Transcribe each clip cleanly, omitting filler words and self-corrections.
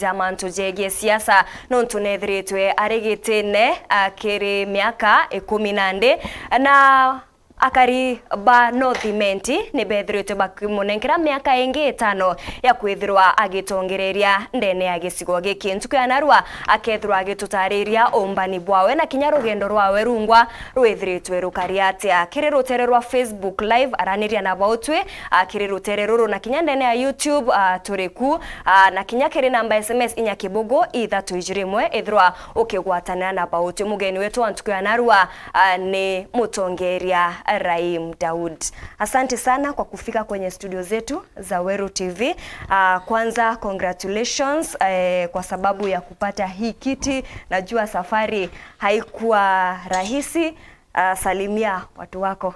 Jaman tujege siasa nontunethiritwe arigitine akiri miaka 14 na akari ba Imenti ni bethiritwe bakimunengera miaka ingi 5 ya kwithirwa agitongereria ndene ya gicigo giki ntuku ya narua akethirwa agitutariria umbani bwawe na kinya rugendo rwawe rungwa rwithiritwe rukari atia kiri rutere rwa Facebook live araniria na bautwe kiri rutere ruru na kinya ndene ya YouTube turiku na kinya kiri namba SMS inya kibugo 321 ithirwa ukigwatana na bautwe mugeni wetu wa ntuku ya narua ni mutongeria Rahim Dawood. Asante sana kwa kufika kwenye studio zetu za Weru TV. Kwanza congratulations kwa sababu ya kupata hii kiti. Najua safari haikuwa rahisi. Salimia watu wako.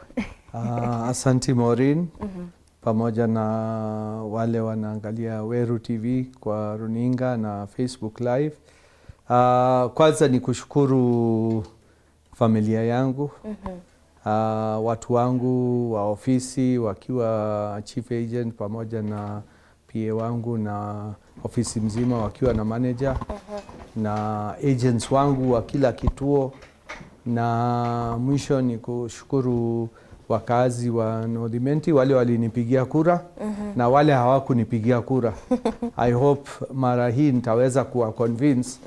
Asante Maureen. Pamoja na wale wanaangalia Weru TV kwa runinga na Facebook live. Kwanza ni kushukuru familia yangu. Watu wangu wa ofisi wakiwa chief agent pamoja na PA wangu na ofisi mzima wakiwa na manager na agents wangu wa kila kituo, na mwisho ni kushukuru wakazi wa Imenti wale walinipigia kura na wale hawakunipigia kura. I hope mara hii nitaweza kuwa convince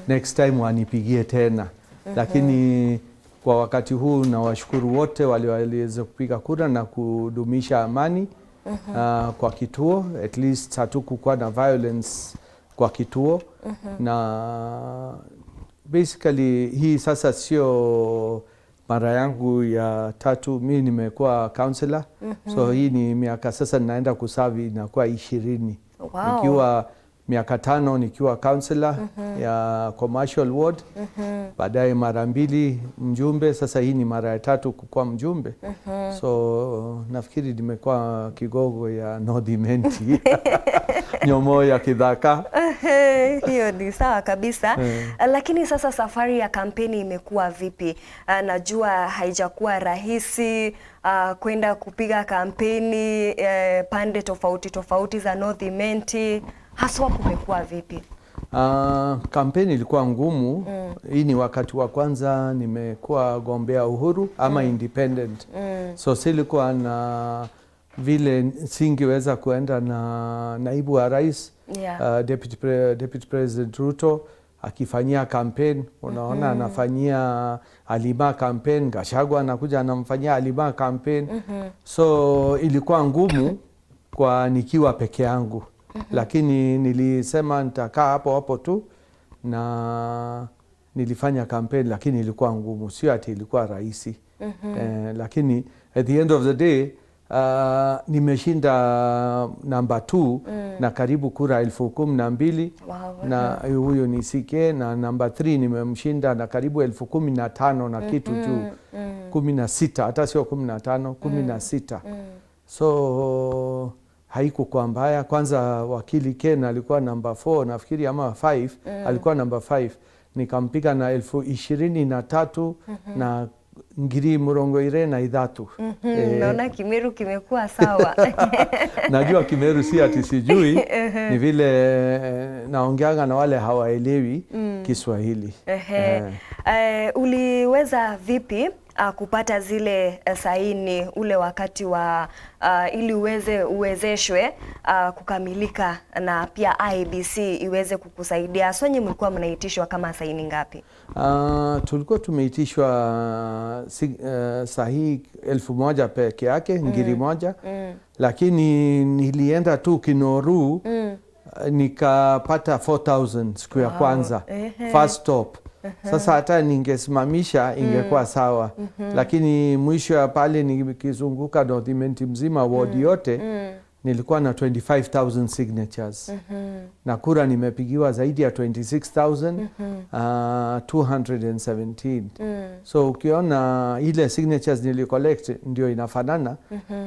next time wanipigie tena. Lakini kwa wakati huu na washukuru wote waliweza kupiga kura na kudumisha amani kwa kituo. At least hatukukuwa na violence kwa kituo. Na basically hii sasa sio mara yangu ya 3. Mimi nimekuwa counselor. So hii ni miaka sasa ninaenda kuserve inakuwa 20. Wow. Nikiwa miaka 5 nikiwa counselor ya commercial ward. Baadaye mara 2 mjumbe, sasa hii ni mara ya 3 kukuwa mjumbe. So nafikiri nimekuwa kigogo ya Imenti. Nyomo ya kidhaka. Hiyo ni sawa kabisa. Lakini sasa safari ya kampeni imekuwa vipi? Najua haijakuwa rahisi kwenda kupiga kampeni pande tofauti za Imenti. Haswa kumekuwa vipi? Kampeni ilikuwa ngumu. Hii ni wakati wa kwanza nimekuwa gombea uhuru ama independent. So silikuwa na vile singeweza kuenda na naibu wa rais, Deputy President Ruto akifanyia campaign. Unaona anafanyia Alima campaign, Gachagua anakuja anamfanyia Alima campaign. So ilikuwa ngumu kwa nikiwa peke yangu. Lakini nilisema nitakaa hapo tu na nilifanya campaign, lakini ilikuwa ngumu, sio ati ilikuwa rahisi. Lakini at the end of the day nimeshinda number 2 na karibu kura 12,000. Na huyo ni CK, na number 3 nimemshinda na karibu 15,000 na kitu juu 16, hata sio 15, 16. So haikuwa mbaya. Kwanza wakili Ken alikuwa number 4 nafikiri ama 5, alikuwa number 5. Nikampiga na 23,000 na ngiri murongo ire na 3. Naona Kimeru kimekuwa sawa. Najua Kimeru si ati sijui, ni vile naongeanga na wale hawaelewi Kiswahili. Uliweza vipi kupata zile saini ule wakati wa ili uwezeshwe kukamilika na pia IBC iweze kukusaidia? Sonyi mlikuwa mnaitishwa kama saini ngapi? Tulikuwa tumeitishwa sahihi 1,000 peke yake, ngiri moja. Lakini nilienda tu Kinoru nikapata 4,000 siku ya kwanza. First stop. Sasa hata ningesimamisha ingekuwa sawa. Lakini mwisho ya pale nikizunguka Imenti mzima ward yote nilikuwa na 25,000 signatures. Na kura nimepigiwa zaidi ya 26,217. So ukiona ile signatures nilicollect ndio inafanana.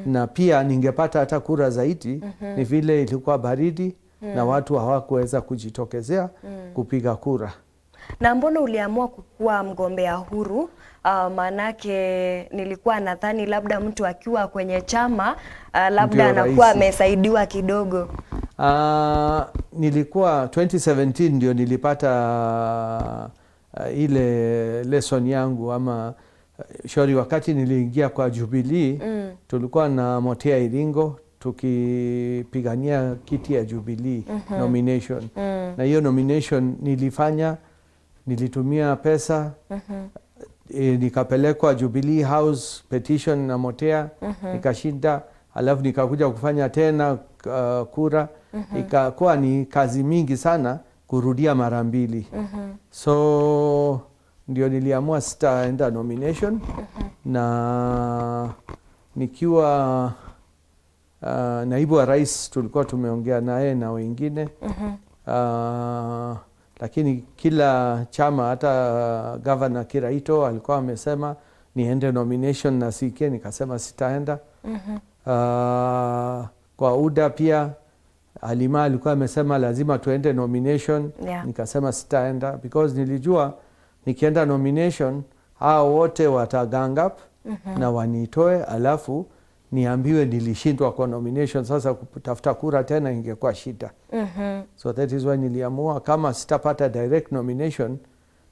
Na pia ningepata hata kura zaidi. Ni vile ilikuwa baridi na watu hawakuweza kujitokezea kupiga kura. Na mbona uliamua kukuwa mgombea huru? Manake nilikuwa nadhani labda mtu akiwa kwenye chama labda anakuwa amesaidiwa kidogo. Nilikuwa 2017 ndio nilipata ile lesson yangu ama shauri wakati niliingia kwa Jubilee. Tulikuwa na Motea Iringo tukipigania kiti ya Jubilee nomination. Na hiyo nomination nilitumia pesa, nikapelekwa Jubilee House petition na Motea, nikashinda, alafu nikakuja kufanya tena kura. Ikakuwa ni kazi mingi sana kurudia mara mbili. So ndio niliamua sitaenda nomination. Na nikiwa naibu wa rais tulikuwa tumeongea naye na wengine. Lakini kila chama, hata Governor Kiraito alikuwa amesema niende nomination na CK, nikasema sitaenda. Kwa UDA pia Halima alikuwa amesema lazima tuende nomination. Nikasema sitaenda because nilijua nikienda nomination hao wote watagang up na wanitoe, alafu niambiwe nilishindwa kwa nomination. Sasa kutafuta kura tena ingekuwa shida. So that is why niliamua kama sitapata direct nomination,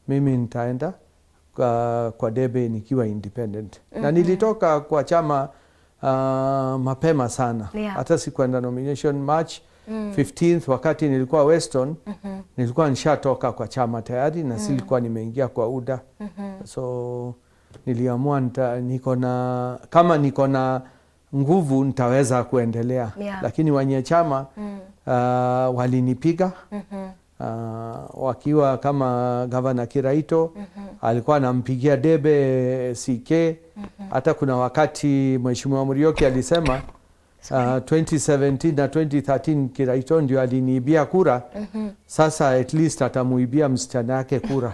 mimi nitaenda kwa debe nikiwa independent. Na nilitoka kwa chama mapema sana. Hata sikuenda nomination March 15th wakati nilikuwa Weston. Nilikuwa nishatoka kwa chama tayari na silikuwa nimeingia kwa UDA. So niliamua kama niko na nguvu nitaweza kuendelea. Lakini wenye chama walinipiga. Wakiwa kama Governor Kiraito alikuwa anampigia debe CK. Hata kuna wakati Mheshimiwa Murioki alisema 2017 na 2013 Kiraito ndio aliniibia kura. Sasa at least atamuibia msichana yake kura.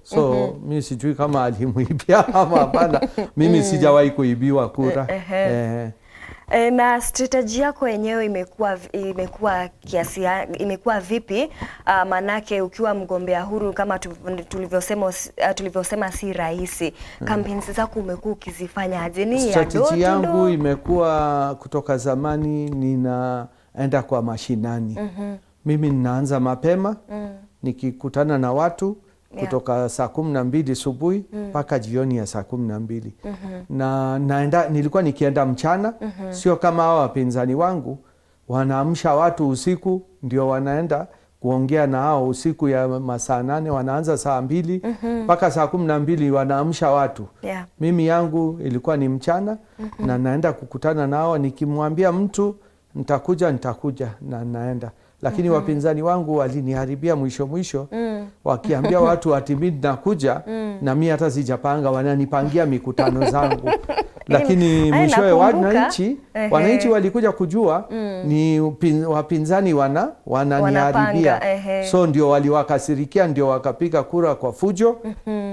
So mimi sijui kama alimuibia ama hapana. Mimi sijawahi kuibiwa kura. Na strategy yako yenyewe imekuwa vipi? Manake ukiwa mgombea huru kama tulivyosema si rahisi. Campaigns zako umekuwa ukizifanya aje? Strategy yangu imekuwa kutoka zamani ninaenda kwa mashinani. Mimi ninaanza mapema nikikutana na watu kutoka saa 12 asubuhi mpaka jioni ya saa 12. Na nilikuwa nikienda mchana. Sio kama hao wapinzani wangu wanaamsha watu usiku ndio wanaenda kuongea na hao usiku ya masaa 8, wanaanza saa 2 mpaka saa 12 wanaamsha watu. Mimi yangu ilikuwa ni mchana. Na naenda kukutana na hao, nikimwambia mtu nitakuja na naenda. Lakini wapinzani wangu waliniharibia mwisho wakiambia watu ati mimi nakuja na mimi hata sijapanga, wananipangia mikutano zangu. Lakini mwishowe wananchi walikuja kujua ni wapinzani wananiharibia. So ndio waliwakasirikia, ndio wakapiga kura kwa fujo.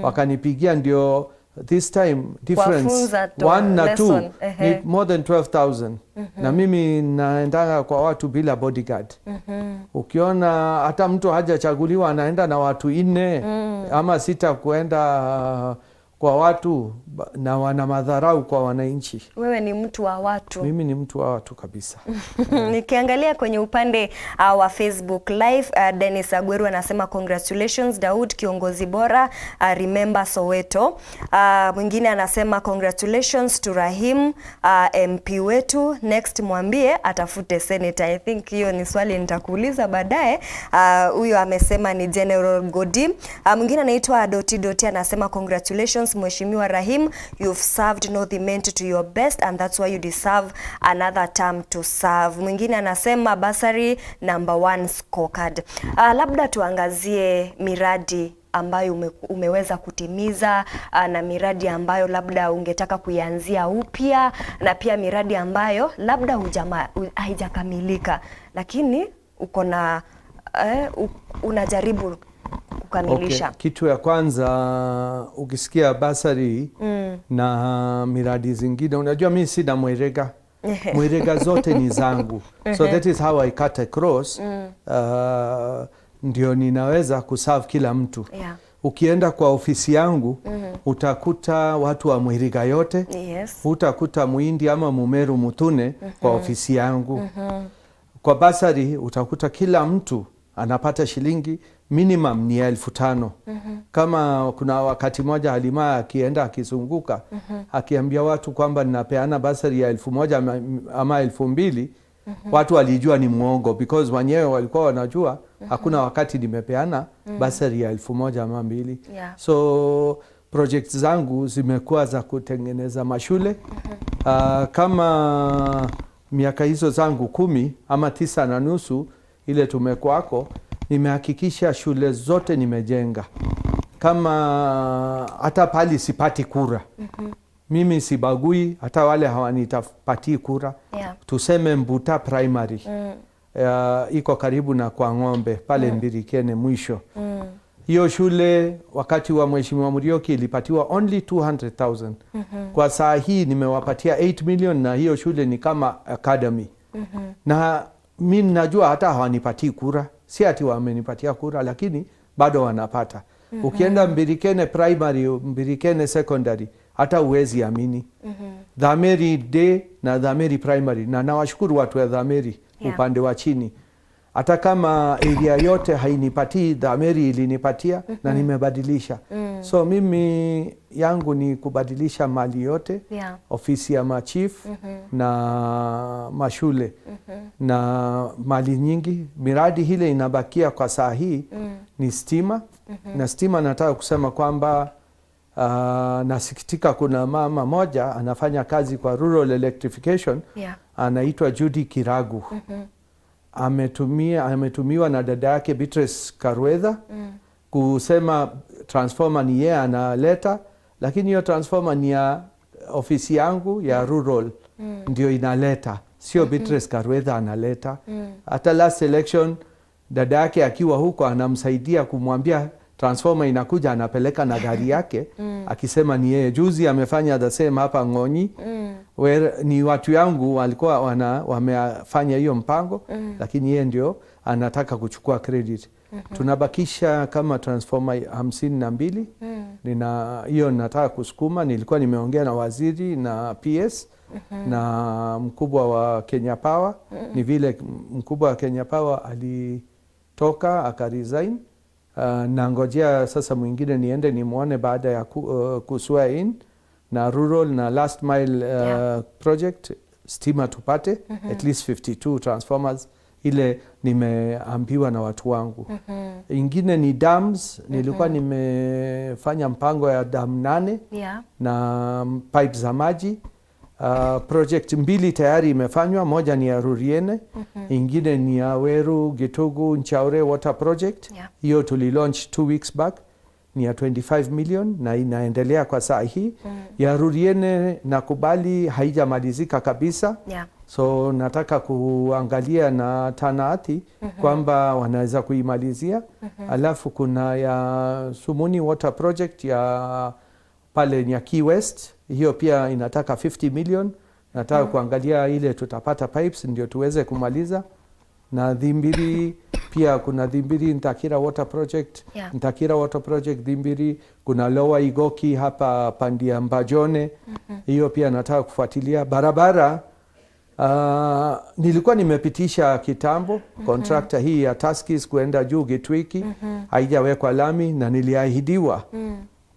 Wakanipigia ndio this time difference 1 na 2 ni more than 12,000. Na mimi naendanga kwa watu bila bodyguard. Ukiona hata mtu hajachaguliwa anaenda na watu 4 ama 6 kuenda kwa watu, na wana madharau kwa wananchi. Wewe ni mtu wa watu. Mimi ni mtu wa watu kabisa. Nikiangalia kwenye upande wa Facebook Live, Dennis Agweru anasema congratulations Dawood, kiongozi bora, remember Soweto. Mwingine anasema congratulations to Rahim, MP wetu, next mwambie atafute senator. I think hiyo ni swali nitakuuliza baadaye. Huyo amesema ni General Godi. Mwingine anaitwa Doti anasema congratulations Mheshimiwa Rahim, you've served North Imenti to your best and that's why you deserve another term to serve. Mwingine anasema basari number 1 scorecard. Labda tuangazie miradi ambayo umeweza kutimiza, na miradi ambayo labda ungetaka kuianzia upya, na pia miradi ambayo labda haijakamilika lakini uko na unajaribu kukamilisha. Okay. Kitu ya kwanza ukisikia basari na miradi zingine, unajua mimi sina mwerega. Mwerega zote ni zangu. So that is how I cut across. Ndio ninaweza kuserve kila mtu. Ukienda kwa ofisi yangu utakuta watu wa mwerega yote. Utakuta Muhindi ama Mumeru Mutune kwa ofisi yangu. Kwa basari utakuta kila mtu anapata shilingi minimum ni 5,000. Kama kuna wakati moja Halima akienda akizunguka akiambia watu kwamba ninapeana basari ya 1,000 ama 2,000, watu walijua ni muongo, because wenyewe walikuwa wanajua hakuna wakati nimepeana basari ya 1,000 ama 2,000. So projects zangu zimekuwa za kutengeneza mashule. Kama miaka hizo zangu 10 ama 9.5 ile tumekuwako, nimehakikisha shule zote nimejenga. Kama hata pali sipati kura, mimi sibagui hata wale hawanitapatii kura. Tuseme Mbuta Primary iko karibu na kwa Ng'ombe pale Mbirikene mwisho. Hiyo shule wakati wa Mheshimiwa Murioki ilipatiwa only 200,000. Kwa saa hii nimewapatia 8 million na hiyo shule ni kama academy. Na mimi najua hata hawanipatii kura, si ati wamenipatia kura, lakini bado wanapata. Ukienda Mbirikene Primary, Mbirikene Secondary, hata uwezi amini. Dhameri Day na Dhameri Primary, na nawashukuru watu wa Dhameri upande wa chini. Hata kama area yote hainipatii, Dhameri ilinipatia na nimebadilisha. So mimi yangu ni kubadilisha mali yote, ofisi ya machief na mashule na mali nyingi. Miradi hile inabakia kwa saa hii ni stima. Na stima nataka kusema kwamba nasikitika kuna mama moja anafanya kazi kwa rural electrification, anaitwa Judy Kiragu. Ametumiwa na dada yake Beatrice Karwetha kusema transformer ni yeye analeta, lakini hiyo transformer ni ya ofisi yangu ya rural ndio inaleta, sio Beatrice Karwetha analeta. Hata last election dada yake akiwa huko anamsaidia kumwambia transformer inakuja, anapeleka na gari yake akisema ni yeye. Juzi amefanya the same hapa Ng'onyi, where ni watu yangu walikuwa wamefanya hiyo mpango, lakini yeye ndio anataka kuchukua credit. Tunabakisha kama transformer 52. Hiyo nataka kusukuma. Nilikuwa nimeongea na waziri na PS na mkubwa wa Kenya Power. Ni vile mkubwa wa Kenya Power alitoka akaresign. Na ngojea sasa mwingine niende nimuone baada ya kuswear in na rural na last mile project stima tupate at least 52 transformers, ile nimeambiwa na watu wangu. Ingine ni dams. Nilikuwa nimefanya mpango ya dam 8 na pipe za maji. Project 2 tayari imefanywa, moja ni ya Ruriene, ingine ni ya Weru Gitugu Nchaure water project. Hiyo tulilaunch 2 weeks back, ni ya 25 million na inaendelea kwa saa hii. Ya Ruriene nakubali haijamalizika kabisa. So nataka kuangalia na Tanati kwamba wanaweza kuimalizia. Alafu kuna ya Sumuni water project ya pale Nyaki West, hiyo pia inataka 50 million. Nataka kuangalia ile tutapata pipes ndio tuweze kumaliza. Na Dhimbiri pia kuna Dhimbiri Ntakira water project, Ntakira water project Dhimbiri. Kuna Lower Igoki hapa Pandia Mbajone, hiyo pia nataka kufuatilia. Barabara nilikuwa nimepitisha kitambo contractor hii ya Tuskys kuenda juu Gitwiki, haijawekwa lami na niliahidiwa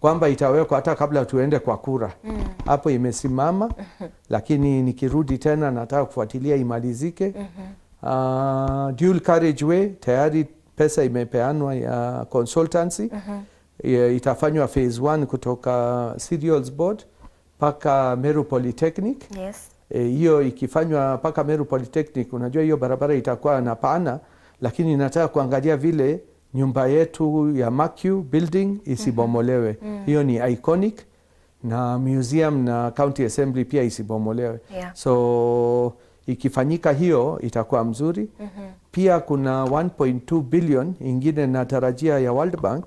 kwamba itawekwa hata kabla tuende kwa kura. Hapo imesimama, lakini nikirudi tena nataka kufuatilia imalizike. Dual carriageway tayari pesa imepeanwa ya consultancy. Itafanywa phase 1 kutoka Cereals Board paka Meru Polytechnic. Hiyo ikifanywa paka Meru Polytechnic, unajua hiyo barabara itakuwa na pana, lakini nataka kuangalia vile nyumba yetu ya Macu building isibomolewe. Hiyo ni iconic, na museum na county assembly pia isibomolewe. So ikifanyika hiyo itakuwa mzuri. Pia kuna 1.2 billion ingine natarajia ya World Bank.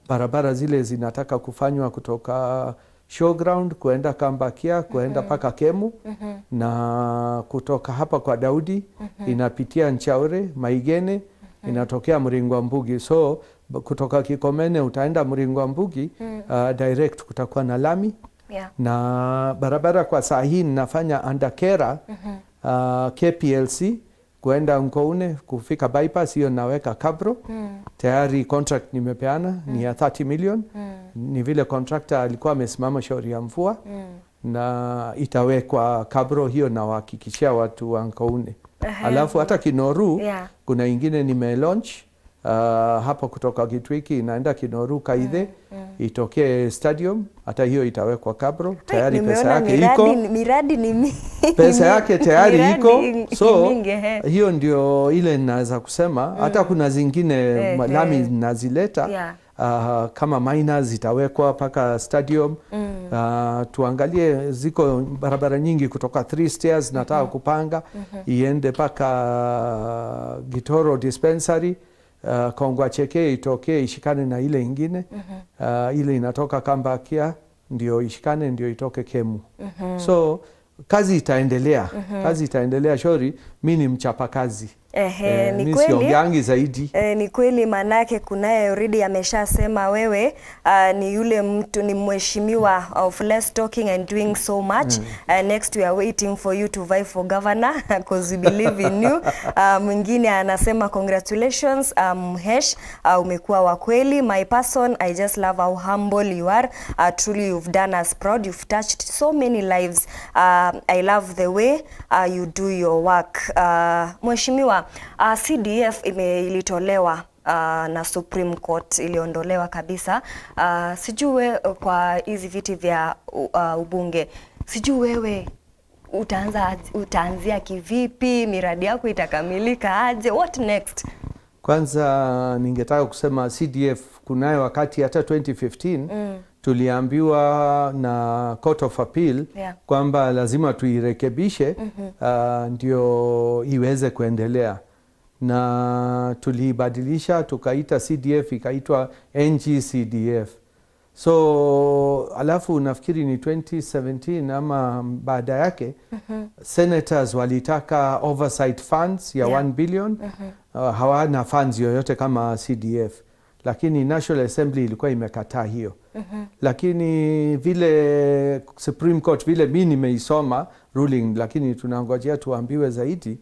Barabara zile zinataka kufanywa kutoka showground kuenda Kambakia kuenda paka Kemu, na kutoka hapa kwa Daudi inapitia Nchaure, Maigene, inatokea Mringwa Mbugi. So kutoka Kikomene utaenda Mringwa Mbugi direct, kutakuwa na lami. Na barabara kwa saa hii ninafanya under Kera KPLC kuenda Nkoune kufika bypass, hiyo naweka kabro. Tayari contract nimepeana ni ya 30 million. Ni vile contractor alikuwa amesimama shauri ya mvua na itawekwa kabro hiyo, na wahakikishia watu wa Nkoune. Alafu hata Kinoru kuna ingine nime-launch hapa kutoka Kitwiki inaenda Kinoru Kaithe itokee stadium, hata hiyo itawekwa kabro. Tayari pesa yake iko, miradi ni pesa yake tayari iko. So hiyo ndio ile naweza kusema. Hata kuna zingine lami nazileta kama miners itawekwa paka stadium. Tuangalie, ziko barabara nyingi kutoka 3 stairs nataka kupanga iende paka Gitoro dispensary. Kongwa Cheke itokee ishikane na ile ingine. Ile inatoka Kambakia ndio ishikane ndio itoke Kemu. So kazi itaendelea. Kazi itaendelea shauri. Mimi ni mchapa kazi. Ni kweli zaidi. Ni kweli, manake kunaye already ameshasema wewe ni yule mtu, ni mheshimiwa of less talking and doing so much. Next we are waiting for you to vie for governor because we believe in you. Mwingine anasema congratulations Mhesh, umekuwa wa kweli. My person, I just love how humble you are. Truly you've done us proud. You've touched so many lives. I love the way you do your work. Mheshimiwa, CDF ilitolewa na Supreme Court, iliondolewa kabisa. Sijui kwa hizi viti vya ubunge, sijui wewe utaanzia kivipi? Miradi yako itakamilika aje? What next? Kwanza ningetaka kusema CDF kunayo wakati hata 2015 tuliambiwa na Court of Appeal kwamba lazima tuirekebishe ndio iweze kuendelea, na tulibadilisha tukaita CDF ikaitwa NG-CDF. So alafu nafikiri ni 2017 ama baada yake senators walitaka oversight funds ya 1 billion. Hawana funds yoyote kama CDF, lakini National Assembly ilikuwa imekataa hiyo. Lakini vile Supreme Court, vile mimi nimeisoma ruling, lakini tunangojea tuambiwe zaidi,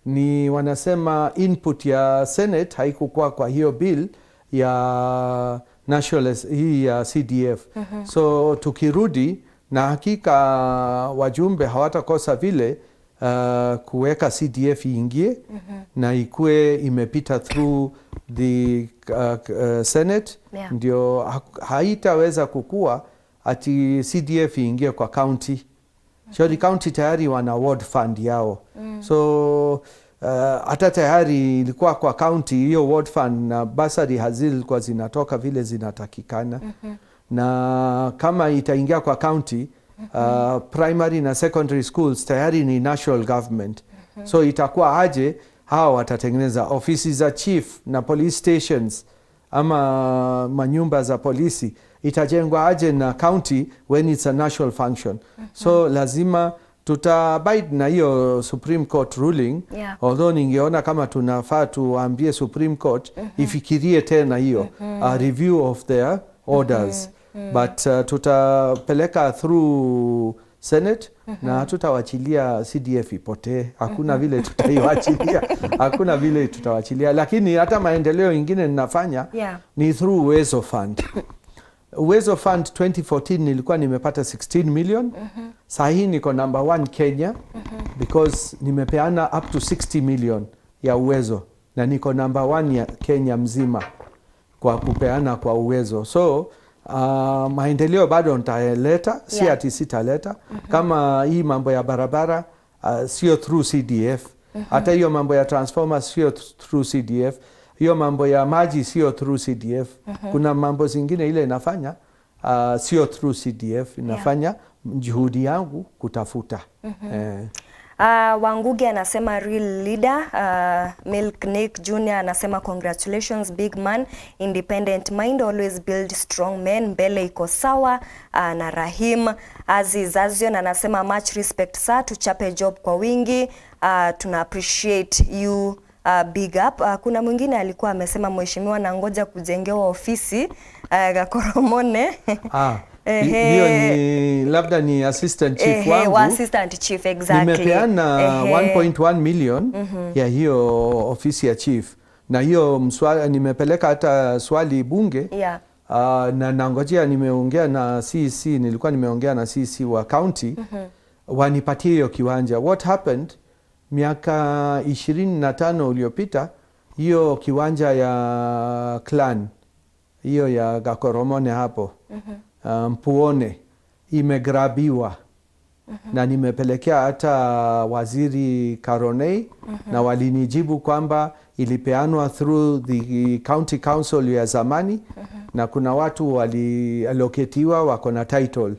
ni wanasema input ya Senate haikukuwa kwa hiyo bill ya National hii ya CDF. So tukirudi, na hakika wajumbe hawatakosa vile kuweka CDF iingie na ikue imepita through the Senate. Ndio haitaweza kukua ati CDF iingie kwa county. Shauri county tayari wana ward fund yao. So hata tayari ilikuwa kwa county hiyo ward fund na bursary hazilikuwa zinatoka vile zinatakikana. Na kama itaingia kwa county, primary na secondary schools tayari ni national government. So itakuwa aje hawa watatengeneza ofisi za chief na police stations ama manyumba za polisi, itajengwa aje na county when it's a national function? So lazima tutabide na hiyo Supreme Court ruling. Although ningeona kama tunafaa tuambie Supreme Court ifikirie tena hiyo review of their orders. But tutapeleka through Senate na tutawachilia CDF ipotee. Hakuna vile tutaiwachilia. Hakuna vile tutawachilia. Lakini hata maendeleo ingine ninafanya ni through Uwezo Fund. Uwezo Fund 2014 nilikuwa nimepata 16 million. Sahi niko number 1 Kenya because nimepeana up to 60 million ya Uwezo, na niko number 1 ya Kenya mzima kwa kupeana kwa Uwezo. So maendeleo bado nitaleta, si ati sitaleta. Kama hii mambo ya barabara sio through CDF. Hata hiyo mambo ya transformers sio through CDF. Hiyo mambo ya maji sio through CDF. Kuna mambo zingine ile inafanya sio through CDF. Inafanya juhudi yangu kutafuta. Wanguge anasema real leader. Milk Nick Jr. anasema congratulations big man, independent mind, always build strong men, mbele iko sawa. Na Rahim Azizazion anasema much respect sir, tuchape job kwa wingi. Tuna appreciate you, big up. Kuna mwingine alikuwa amesema mheshimiwa na ngoja kujengewa ofisi Gakoromone. Hiyo ni labda ni assistant chief wangu. Assistant chief, exactly. Nimepeana 1.1 million ya hiyo ofisi ya chief. Na hiyo nimepeleka hata swali bunge. Yeah. Na nangojea, nimeongea na CC, nilikuwa nimeongea na CC wa county wanipatie hiyo kiwanja. What happened, miaka 25 uliopita, hiyo kiwanja ya clan, hiyo ya Gakoromone hapo, Mpuone, imegrabiwa. Na nimepelekea hata waziri Karonei, na walinijibu kwamba ilipeanwa through the county council ya zamani, na kuna watu waliallocatiwa wako na title.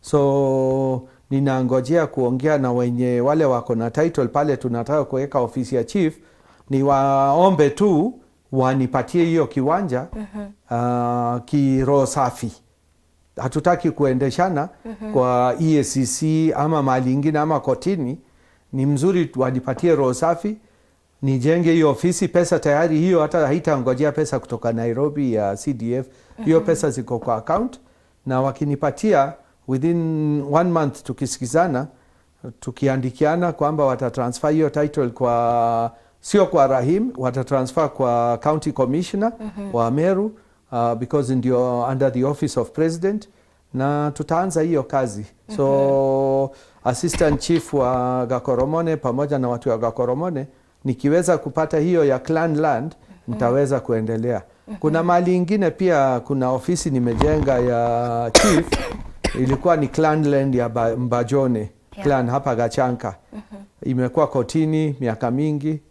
So ninangojea kuongea na wenye wale wako na title pale tunataka kuweka ofisi ya chief, ni waombe tu wanipatie hiyo kiwanja kiroho safi. Hatutaki kuendeshana kwa EACC ama mali ingine ama kotini. Ni mzuri wanipatie roho safi, nijenge hiyo ofisi. Pesa tayari hiyo, hata haitangojea pesa kutoka Nairobi ya CDF. Hiyo pesa ziko kwa account, na wakinipatia within 1 month, tukisikizana, tukiandikiana kwamba watatransfer hiyo title kwa, sio kwa Rahim, watatransfer kwa county commissioner wa Meru, because ndio under the office of president, na tutaanza hiyo kazi. So assistant chief wa Gakoromone pamoja na watu wa Gakoromone, nikiweza kupata hiyo ya clan land, nitaweza kuendelea. Kuna mali ingine pia, kuna ofisi nimejenga ya chief, ilikuwa ni clan land ya Mbajone clan hapa Gachanka. Imekuwa kotini miaka mingi,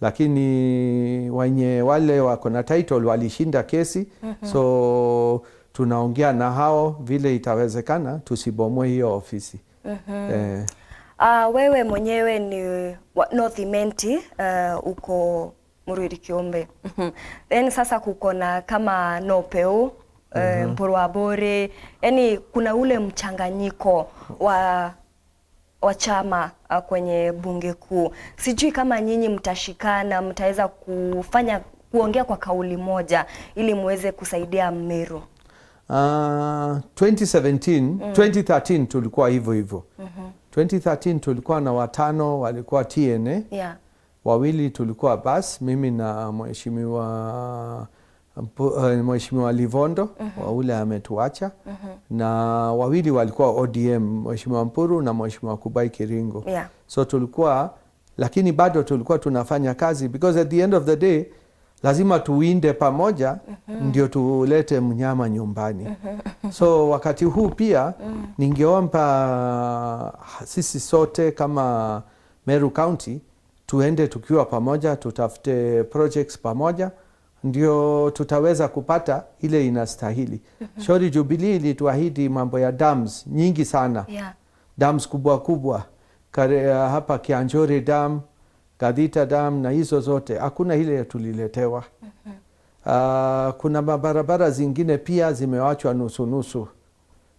lakini wenye wale wako na title walishinda kesi. So tunaongea na hao vile itawezekana tusibomoe hiyo ofisi. Wewe mwenyewe ni North Imenti, uko Murwiri Kiombe. Then sasa kuko na kama Nopeu, Mpurwabore, yani kuna ule mchanganyiko wa chama kwenye bunge kuu. Sijui kama nyinyi mtashikana, mtaweza kuongea kwa kauli moja ili muweze kusaidia Meru. 2013 tulikuwa hivyo. 2013 tulikuwa na 5 walikuwa TNA. Yeah. 2 tulikuwa bas, mimi na Mheshimiwa Livondo, ule ametuacha. Na 2 walikuwa ODM, Mheshimiwa Mpuru na Mheshimiwa Kubai Kiringo. Yeah. So tulikuwa, lakini bado tulikuwa tunafanya kazi, because at the end of the day lazima tuwinde pamoja ndio tulete mnyama nyumbani. So wakati huu pia ningeomba sisi sote kama Meru County tuende tukiwa pamoja, tutafute projects pamoja, ndio tutaweza kupata ile inastahili. Shauri Jubilee ilituahidi mambo ya dams nyingi sana. Yeah. Dams kubwa kubwa, hapa Kianjori Dam, Gadita Dam, na hizo zote hakuna ile tuliletewa. Kuna barabara zingine pia zimewachwa nusu nusu,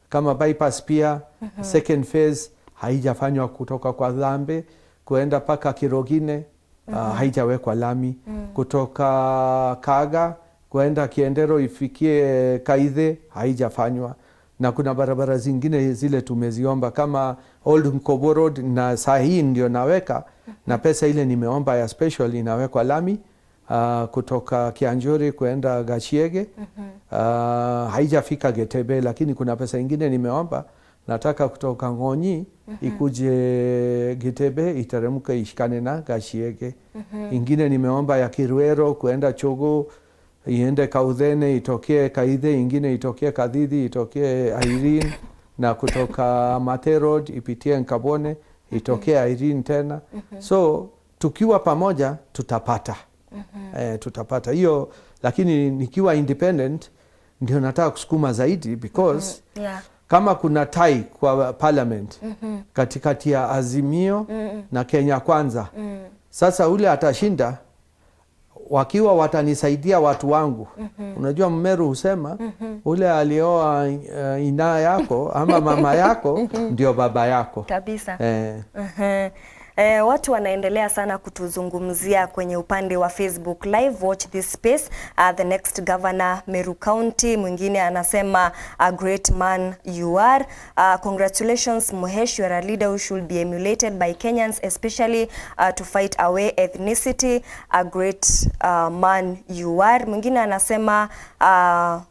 kama bypass pia second phase haijafanywa kutoka kwa Dhambe kuenda paka Kirogine, haijawekwa lami. Kutoka Kaga kuenda Kiendero ifikie Kaithe haijafanywa. Na kuna barabara zingine zile tumeziomba kama Old Mkobo Road, na saa hii ndio naweka na pesa ile nimeomba ya special inawekwa lami. Kutoka Kianjori kuenda Gachiege haijafika Getebe, lakini kuna pesa ingine nimeomba, nataka kutoka Ngonyi ikuje Getebe iteremke ishikane na Gachiege. Ingine nimeomba ya Kiruero kuenda Chogo iende Kaudhene itokee Kaithe, ingine itokee Kadhithi itokee Irene, na kutoka Mate Road ipitie Nkabone itokee Irene tena. So tukiwa pamoja tutapata. Tutapata hiyo, lakini nikiwa independent ndio nataka kusukuma zaidi, because kama kuna tie kwa parliament katikati ya Azimio na Kenya Kwanza, sasa ule atashinda wakiwa watanisaidia watu wangu. Unajua Mmeru husema ule alioa ina yako ama mama yako ndio baba yako kabisa. Watu wanaendelea sana kutuzungumzia kwenye upande wa Facebook Live, watch this space. The next governor Meru County, mwingine anasema a great man you are. Congratulations Muhesh, you are a leader who should be emulated by Kenyans, especially to fight away ethnicity. A great man you are. Mwingine anasema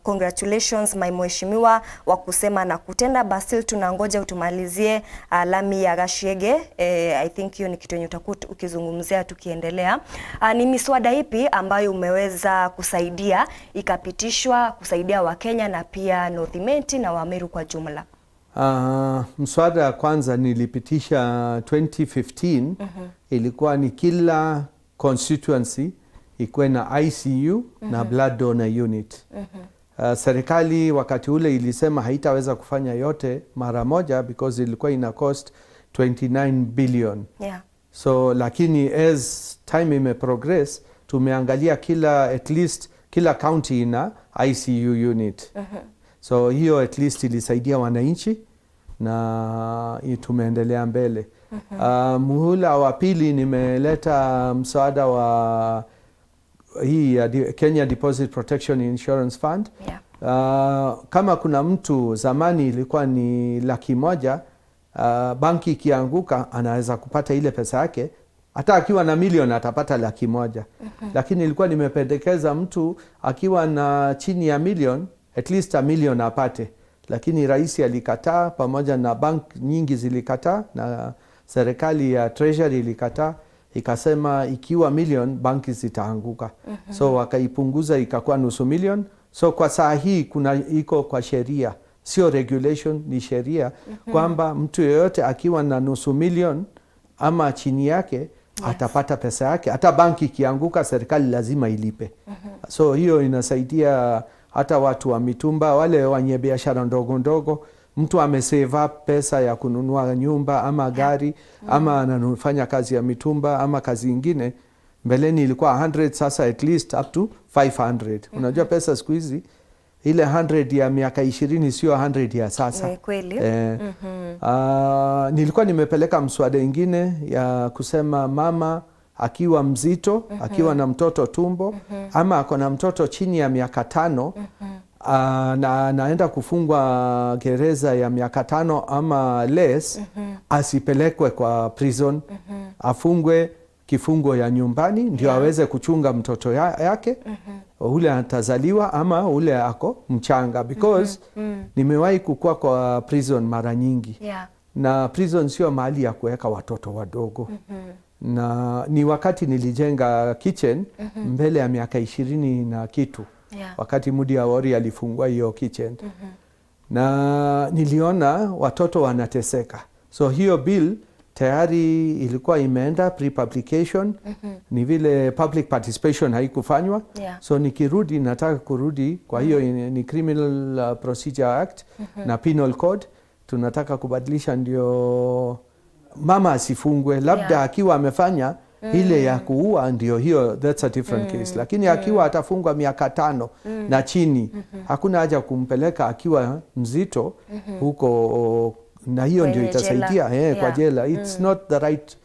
congratulations my mheshimiwa wa kusema na kutenda. Basil, tunangoja utumalizie lami ya Gashiege. I think hiyo ni kitu yenye utakuwa ukizungumzia tukiendelea. Ni miswada ipi ambayo umeweza kusaidia ikapitishwa kusaidia Wakenya na pia North Imenti na Wameru kwa jumla? Mswada ya kwanza nilipitisha 2015. Ilikuwa ni kila constituency ikuwe na ICU na blood donor unit. Serikali wakati ule ilisema haitaweza kufanya yote mara moja because ilikuwa ina cost 29 billion. So lakini as time ime progress tumeangalia at least kila county ina ICU unit. So hiyo at least ilisaidia wananchi na tumeendelea mbele. Muhula wa pili nimeleta msaada wa hii Kenya Deposit Protection Insurance Fund. Kama kuna mtu zamani ilikuwa ni 100,000, banki ikianguka anaweza kupata ile pesa yake, hata akiwa na milioni atapata 100,000. Lakini ilikuwa nimependekeza mtu akiwa na chini ya milioni at least 1,000,000 apate, lakini rais alikataa, pamoja na bank nyingi zilikataa na serikali ya treasury ilikataa, ikasema ikiwa milioni banki zitaanguka. So wakaipunguza ikakuwa nusu milioni. So kwa saa hii iko kwa sheria, sio regulation, ni sheria kwamba mtu yeyote akiwa na nusu milioni ama chini yake atapata pesa yake. Hata banki ikianguka serikali lazima ilipe. So hiyo inasaidia hata watu wa mitumba, wale wenye biashara ndogo ndogo. Mtu amesave up pesa ya kununua nyumba ama gari ama anafanya kazi ya mitumba ama kazi ingine. Mbeleni ilikuwa 100, sasa at least up to 500. Unajua pesa siku hizi ile 100 ya miaka 20 sio 100 ya sasa. Kweli. Nilikuwa nimepeleka mswada ingine ya kusema mama akiwa mzito, akiwa na mtoto tumbo ama ako na mtoto chini ya miaka 5, na anaenda kufungwa gereza ya miaka 5 ama less, asipelekwe kwa prison, afungwe kifungo ya nyumbani ndio aweze kuchunga mtoto yake ule atazaliwa ama ule ako mchanga, because nimewahi kukua kwa prison mara nyingi. Na prison sio mahali ya kuweka watoto wadogo. Na ni wakati nilijenga kitchen mbele ya miaka 20 na kitu. Wakati Mudi Awori alifungua hiyo kitchen. Na niliona watoto wanateseka. So hiyo bill tayari ilikuwa imeenda pre-publication. Ni vile public participation haikufanywa. So nikirudi, nataka kurudi kwa hiyo ni Criminal Procedure Act na Penal Code. Tunataka kubadilisha ndio mama asifungwe, labda akiwa amefanya ile ya kuua ndio hiyo, that's a different case. Lakini akiwa atafungwa miaka 5 na chini, hakuna haja kumpeleka akiwa mzito huko, na hiyo ndio itasaidia kwa jela. It's not the right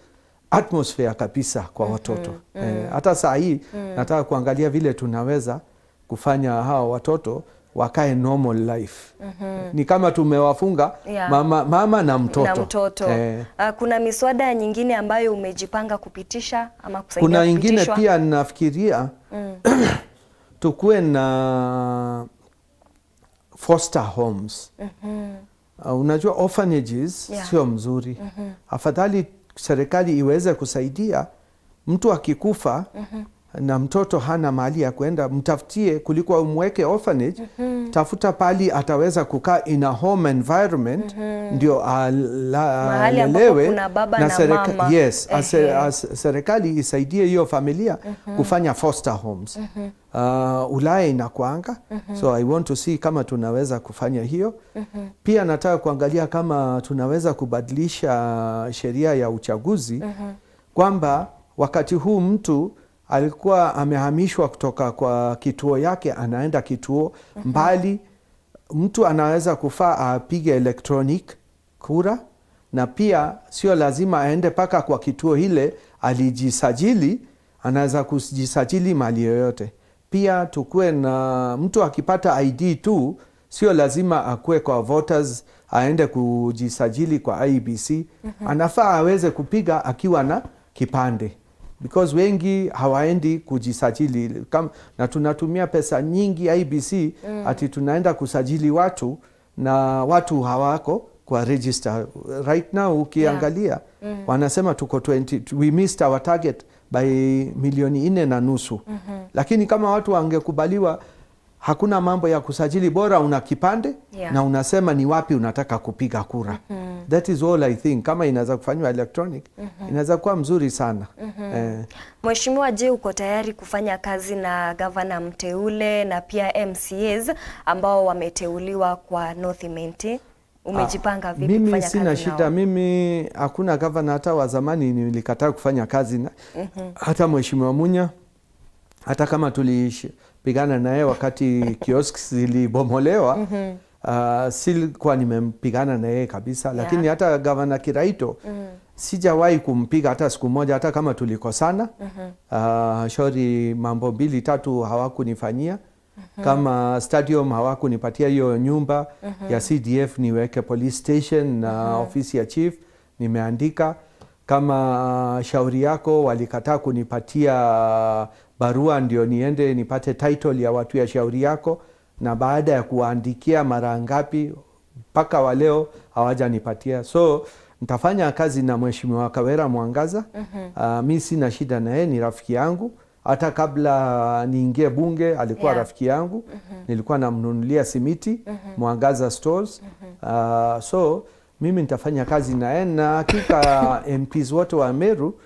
atmosphere kabisa kwa watoto. Hata saa hii nataka kuangalia vile tunaweza kufanya hao watoto wakae normal life. Ni kama tumewafunga mama na mtoto. Kuna miswada nyingine ambayo umejipanga kupitisha ama kusaidia kuna kupitishwa? Ingine pia nafikiria tukuwe na foster homes. Unajua orphanages sio mzuri. Afadhali serikali iweze kusaidia mtu akikufa na mtoto hana mahali ya kwenda, mtafutie, kuliko umweke orphanage. Tafuta pali ataweza kukaa in a home environment, ndio alelewe kuna baba na mama. Yes, serikali isaidie hiyo familia kufanya foster homes. Ulaya inakuanga. So I want to see kama tunaweza kufanya hiyo. Pia nataka kuangalia kama tunaweza kubadilisha sheria ya uchaguzi, kwamba wakati huu mtu alikuwa amehamishwa kutoka kwa kituo yake anaenda kituo mbali, mtu anaweza kufaa apige electronic kura na pia sio lazima aende paka kwa kituo ile alijisajili, anaweza kujisajili mali yoyote. Pia tukue na mtu akipata ID tu, sio lazima akue kwa voters aende kujisajili kwa IEBC. Anafaa aweze kupiga akiwa na kipande, because wengi hawaendi kujisajili na tunatumia pesa nyingi IEBC ati tunaenda kusajili watu na watu hawako kwa register. Right now ukiangalia wanasema tuko 20, we missed our target by 4.5 milioni. Lakini kama watu wangekubaliwa, hakuna mambo ya kusajili, bora una kipande na unasema ni wapi unataka kupiga kura. That is all I think. Kama inaweza kufanywa electronic, inaweza kuwa mzuri sana. Mheshimiwa, je, uko tayari kufanya kazi na gavana mteule na pia MCAs ambao wameteuliwa kwa North Imenti? Umejipanga vipi kufanya kazi nao? Mimi sina shida. Mimi hakuna gavana hata wa zamani nilikataa kufanya kazi na hata Mheshimiwa Munya, hata kama tulipigana naye wakati kiosks zilibomolewa, silikuwa nimempigana naye kabisa. Lakini hata gavana Kiraito sijawahi kumpiga hata siku moja, hata kama tulikosana. Shauri mambo 2-3 hawakunifanyia. Kama stadium hawakunipatia hiyo nyumba ya CDF niweke police station na ofisi ya chief, nimeandika. Kama shauri yako walikataa kunipatia barua ndio niende nipate title ya watu ya shauri yako, na baada ya kuandikia mara ngapi mpaka wa leo hawajanipatia. So nitafanya kazi na Mheshimiwa Kawera Mwangaza. Mimi sina shida na yeye, ni rafiki yangu. Hata kabla niingie bunge alikuwa rafiki yangu. Nilikuwa namnunulia simiti Mwangaza stores. So mimi nitafanya kazi na yeye, na hakika MPs wote wa Meru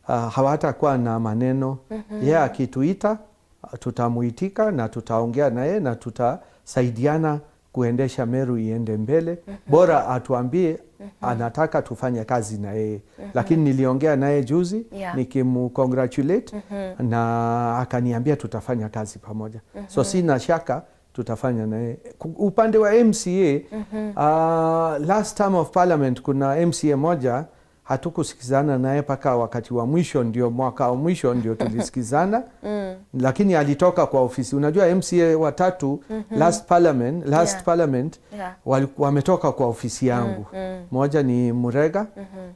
hawatakuwa na maneno. Yeye akituita tutamuitika na tutaongea na yeye na tutasaidiana kuendesha Meru iende mbele. Bora atuambie anataka tufanye kazi na yeye. Lakini niliongea naye juzi nikimcongratulate na akaniambia tutafanya kazi pamoja. So sina shaka tutafanya na yeye. Upande wa MCA, last term of parliament kuna MCA moja hatukusikizana naye paka wakati wa mwisho, ndio mwaka wa mwisho ndio tulisikizana. Lakini alitoka kwa ofisi. Unajua MCA watatu last parliament wametoka kwa ofisi yangu. Moja ni Murega,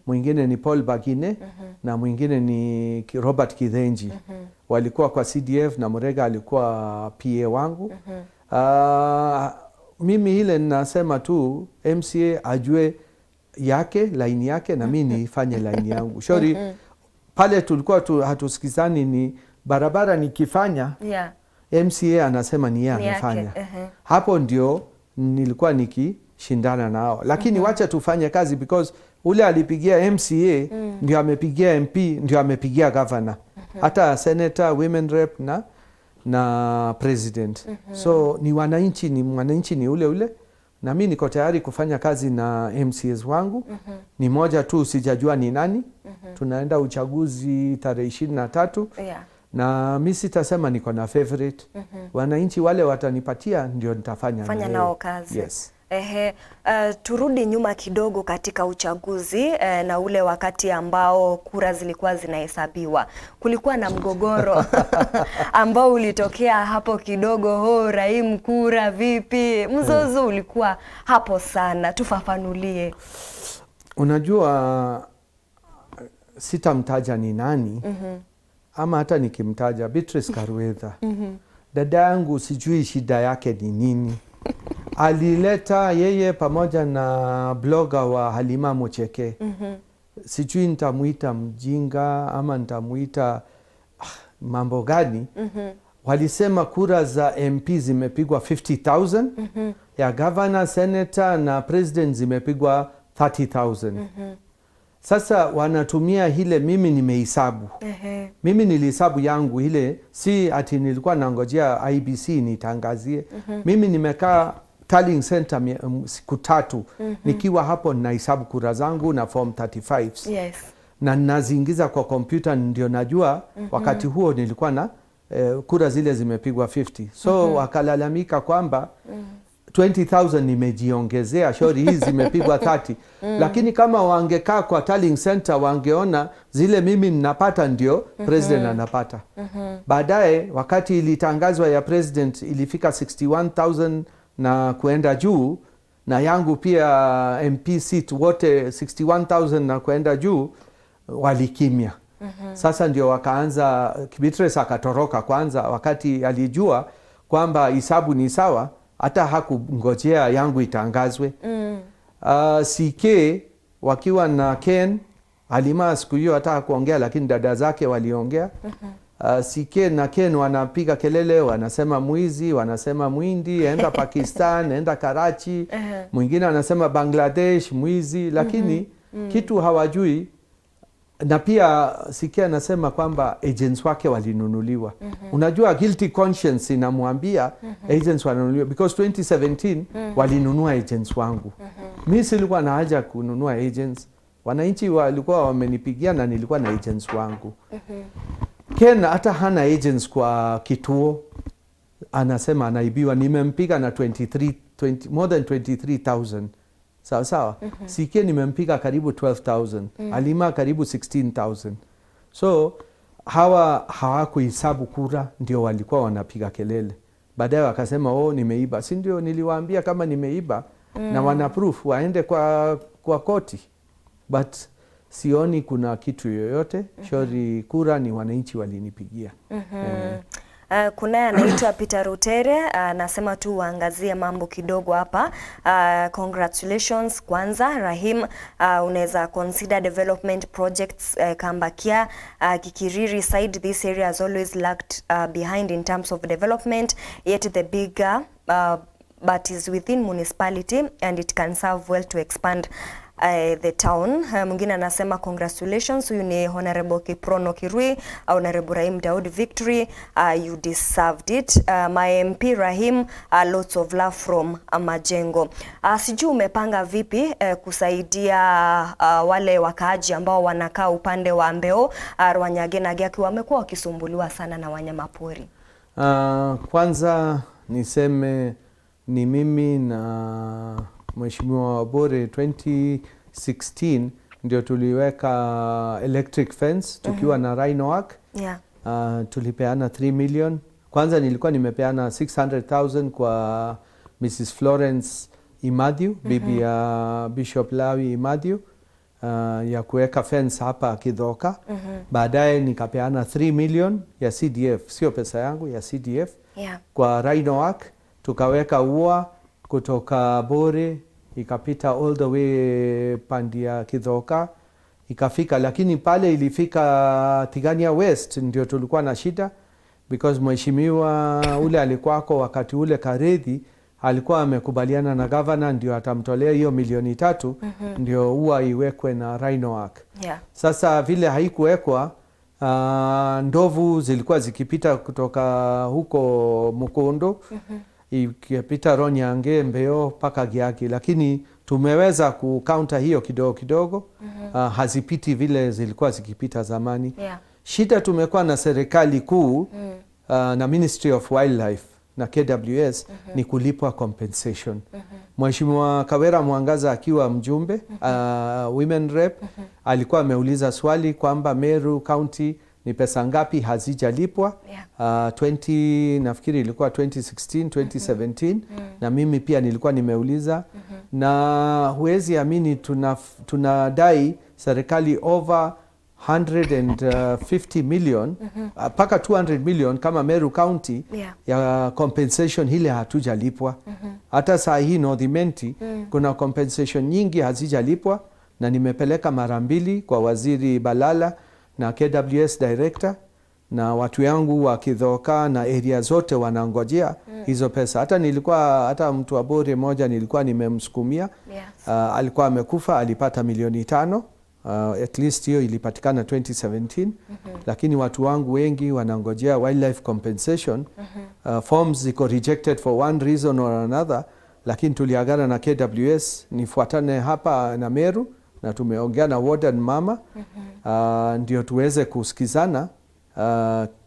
mwingine ni Paul Bagine na mwingine ni Robert Kithenji. Walikuwa kwa CDF na Murega alikuwa PA wangu. Mimi ile ninasema tu MCA ajue yake, line yake, na mimi nifanye line yangu. Shauri pale tulikuwa hatusikizani ni barabara nikifanya, MCA anasema ni yeye amefanya. Hapo ndio nilikuwa nikishindana nao. Lakini wacha tufanye kazi, because ule alipigia MCA ndio amepigia MP, ndio amepigia governor. Hata senator, women rep na president. So ni wananchi, ni ule. Na mimi niko tayari kufanya kazi na MCAs wangu. Ni moja tu sijajua ni nani. Tunaenda uchaguzi tarehe 23. Na mimi sitasema niko na favorite. Wananchi wale watanipatia ndio nitafanya nao kazi. Turudi nyuma kidogo katika uchaguzi na ule wakati ambao kura zilikuwa zinahesabiwa. Kulikuwa na mgogoro ambao ulitokea hapo kidogo. Rahim, kura vipi? Mzozo ulikuwa hapo sana. Tufafanulie. Unajua sitamtaja ni nani. Ama hata nikimtaja Beatrice Karuetha. Dada yangu sijui shida yake ni nini. Alileta yeye pamoja na blogger wa Halima Mocheke. Sijui nitamuita mjinga ama nitamuita mambo gani. Walisema kura za MP zimepigwa 50,000, ya governor, senator na president zimepigwa 30,000. Sasa wanatumia hile, mimi nimehesabu. Mimi nilihesabu yangu hile, si ati nilikuwa nangojea IBC nitangazie. Mimi nimekaa tallying center siku 3 nikiwa hapo nahesabu kura zangu na form 35. Na naziingiza kwa kompyuta, ndio najua wakati huo nilikuwa na kura zile zimepigwa 50. So wakalalamika kwamba 20,000 nimejiongezea, shauri hizi zimepigwa 30. Lakini kama wangekaa kwa tallying center wangeona zile mimi ninapata ndio president anapata. Baadaye wakati ilitangazwa ya president ilifika 61,000 na kuenda juu, na yangu pia MP seat wote 61,000 na kuenda juu, walikimya. Sasa ndio wakaanza, Kibitres akatoroka kwanza wakati alijua kwamba hisabu ni sawa, hata hakungojea yangu itangazwe. CK wakiwa na Ken, Halima siku hiyo hata hakuongea, lakini dada zake waliongea. CK na Ken wanapiga kelele, wanasema mwizi, wanasema mwindi, enda Pakistan, enda Karachi. Mwingine anasema Bangladesh, mwizi, lakini kitu hawajui. Na pia CK anasema kwamba agents wake walinunuliwa. Unajua guilty conscience inamwambia agents walinunuliwa, because 2017 walinunua agents wangu. Mimi silikuwa na haja kununua agents. Wananchi walikuwa wamenipigia na nilikuwa na agents wangu. Ken hata hana agents kwa kituo. Anasema anaibiwa. Nimempiga na more than 23,000. Sawa sawa. CK nimempiga karibu 12,000. Halima karibu 16,000. So hawakuhesabu kura, ndio walikuwa wanapiga kelele. Baadaye wakasema nimeiba. Si ndio niliwaambia kama nimeiba na wana proof waende kwa koti. But sioni kuna kitu yoyote. Shauri kura ni wananchi walinipigia. Kuna anaitwa Peter Rutere, anasema tu waangazie mambo kidogo hapa. Congratulations kwanza Rahim, unaweza consider development projects Kambakia, Kikiriri side. This area has always lagged behind in terms of development, yet the bigger but is within municipality and it can serve well to expand the town. Mwingine anasema congratulations, huyu ni Honorable Kiprono Kirui, Honorable Rahim Dawood victory, you deserved it. My MP Rahim, lots of love from Majengo. Sijui umepanga vipi kusaidia wale wakaaji ambao wanakaa upande wa Mbeo, Rwanyage na Gyaki, wamekuwa wakisumbuliwa sana na wanyamapori. Kwanza niseme ni mimi na Mheshimiwa Wabore 2016 ndio tuliweka electric fence tukiwa na Rhino Arc. Tulipeana 3 million. Kwanza nilikuwa nimepeana 600,000 kwa Mrs. Florence Imadhiu, bibi ya Bishop Lawi Imadhiu, ya kuweka fence hapa Kidhoka. Baadaye nikapeana 3 million ya CDF, sio pesa yangu, ya CDF. Kwa Rhino Arc tukaweka ua kutoka Bore ikapita all the way Pandia Kidhoka ikafika, lakini pale ilifika Tigania West ndio tulikuwa na shida, because mheshimiwa ule alikuwako wakati ule Karedhi alikuwa amekubaliana na governor ndio atamtolea hiyo 3 million ndio ua iwekwe na Rhino Arc. Sasa vile haikuwekwa, ndovu zilikuwa zikipita kutoka huko Mukondo ikipita Ronyange, Mbeo paka Gyaki, lakini tumeweza kucounter hiyo kidogo kidogo. Hazipiti vile zilikuwa zikipita zamani. Shida tumekuwa na serikali kuu na Ministry of Wildlife na KWS ni kulipwa compensation. Mheshimiwa Kawera Mwangaza akiwa mjumbe women rep alikuwa ameuliza swali kwamba Meru County ni pesa ngapi hazijalipwa. 20 nafikiri ilikuwa 2016 2017 na mimi pia nilikuwa nimeuliza. Na huwezi amini tunadai serikali over 150 million paka 200 million kama Meru County ya compensation hile hatujalipwa. Hata saa hii North Imenti kuna compensation nyingi hazijalipwa, na nimepeleka mara 2 kwa waziri Balala na KWS director, na watu yangu wa Kidhoka na area zote wanangojea hizo pesa. Hata mtu wa Bore moja nilikuwa nimemsukumia, alikuwa amekufa, alipata 5 million. At least hiyo ilipatikana 2017. Lakini watu wangu wengi wanangojea wildlife compensation. Forms ziko rejected for one reason or another, lakini tuliagana na KWS nifuatane hapa na Meru, na tumeongea na warden mama ndio tuweze kusikizana.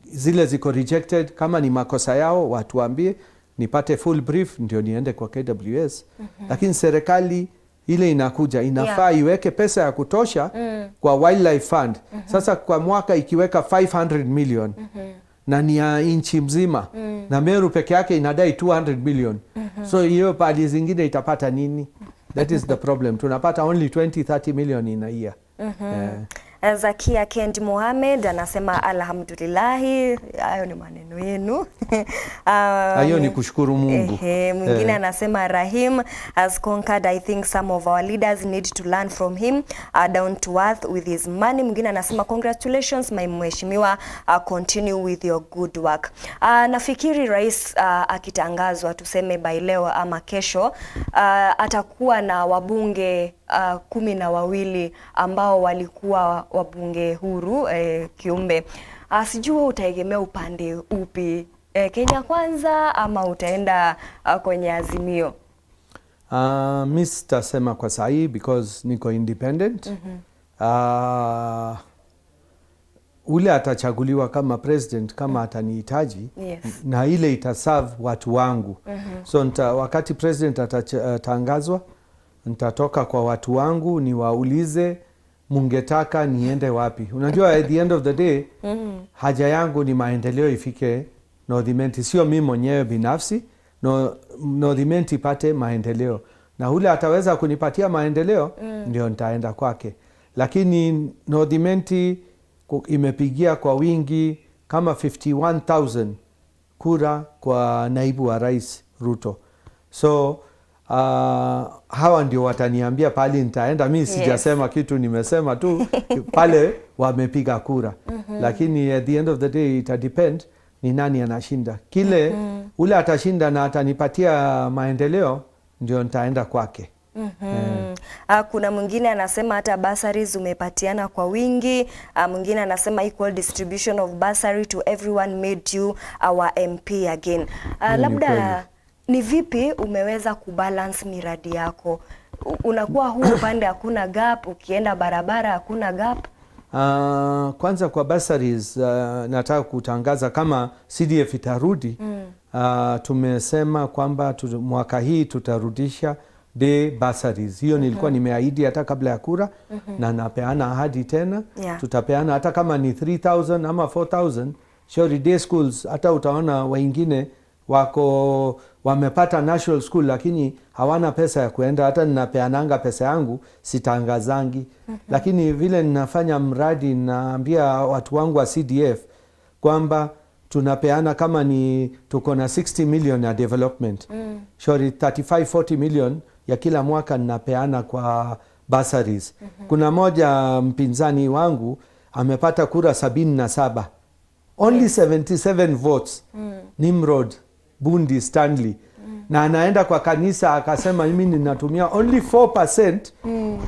Zile ziko rejected, kama ni makosa yao watuambie nipate full brief ndio niende kwa KWS. Lakini serikali ile inakuja inafaa iweke pesa ya kutosha kwa wildlife fund. Sasa kwa mwaka ikiweka 500 million na ni ya nchi mzima na Meru peke yake inadai 200 million. So hiyo pali zingine itapata nini? That is the problem. Tunapata only 20-30 million in a year. Zakia Kendi Mohamed anasema alhamdulillahi, hayo ni maneno yenu. Hayo ni kushukuru Mungu. Mwingine anasema Rahim has conquered. I think some of our leaders need to learn from him, down to earth with his money. Mwingine anasema congratulations my mheshimiwa, continue with your good work. Nafikiri rais akitangazwa tuseme by leo ama kesho, atakuwa na wabunge 12 ambao walikuwa wabunge huru kiumbe. Sijui utaegemea upande upi, Kenya Kwanza ama utaenda kwenye Azimio? Mimi sitasema kwa sahi because niko independent. Ule atachaguliwa kama president kama atanihitaji, na ile itaserve watu wangu. So wakati president atatangazwa, nitatoka kwa watu wangu niwaulize mungetaka niende wapi. Unajua at the end of the day haja yangu ni maendeleo ifike North Imenti, sio mimi mwenyewe binafsi. North Imenti ipate maendeleo, na ule ataweza kunipatia maendeleo ndio nitaenda kwake. Lakini North Imenti imepigia kwa wingi kama 51,000 kura kwa naibu wa rais Ruto. So hawa ndio wataniambia pale nitaenda. Mimi sijasema kitu, nimesema tu pale wamepiga kura. Lakini at the end of the day ita depend ni nani anashinda. Kile ule atashinda na atanipatia maendeleo ndio nitaenda kwake. Kuna mwingine anasema hata bursaries umepatiana kwa wingi. Mwingine anasema equal distribution of bursary to everyone made you our MP again. Labda ni vipi umeweza kubalance miradi yako? Unakuwa huu upande hakuna gap, ukienda barabara hakuna gap? Kwanza kwa bursaries, nataka kutangaza kama CDF itarudi. Tumesema kwamba mwaka hii tutarudisha day bursaries. Hiyo nilikuwa nimeahidi hata kabla ya kura, na napeana ahadi tena. Tutapeana hata kama ni 3,000 ama 4,000 shori day schools. Hata utaona wengine wako wamepata national school lakini hawana pesa ya kuenda. Hata ninapeananga pesa yangu, sitangazangi. Lakini vile ninafanya mradi, naambia watu wangu wa CDF kwamba tunapeana kama ni tuko na 60 million ya development. Shori 35-40 million ya kila mwaka ninapeana kwa bursaries. Kuna moja mpinzani wangu amepata kura 77. Only 77 votes. Nimrod Bundi Stanley. Na anaenda kwa kanisa akasema mimi ninatumia only 4%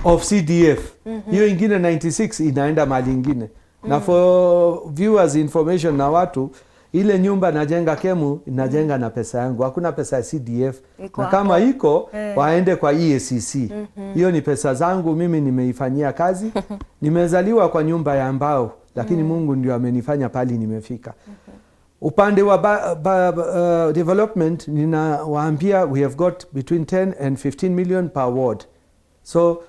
of CDF. Hiyo ingine 96 inaenda mali ingine. Na for viewers information na watu, ile nyumba najenga Kemu inajenga na pesa yangu. Hakuna pesa ya CDF. Na kama iko waende kwa EACC. Hiyo ni pesa zangu, mimi nimeifanyia kazi. Nimezaliwa kwa nyumba ya mbao, lakini Mungu ndio amenifanya pali nimefika. Upande wa development ninawaambia we have got between 10 and 15 million per ward. So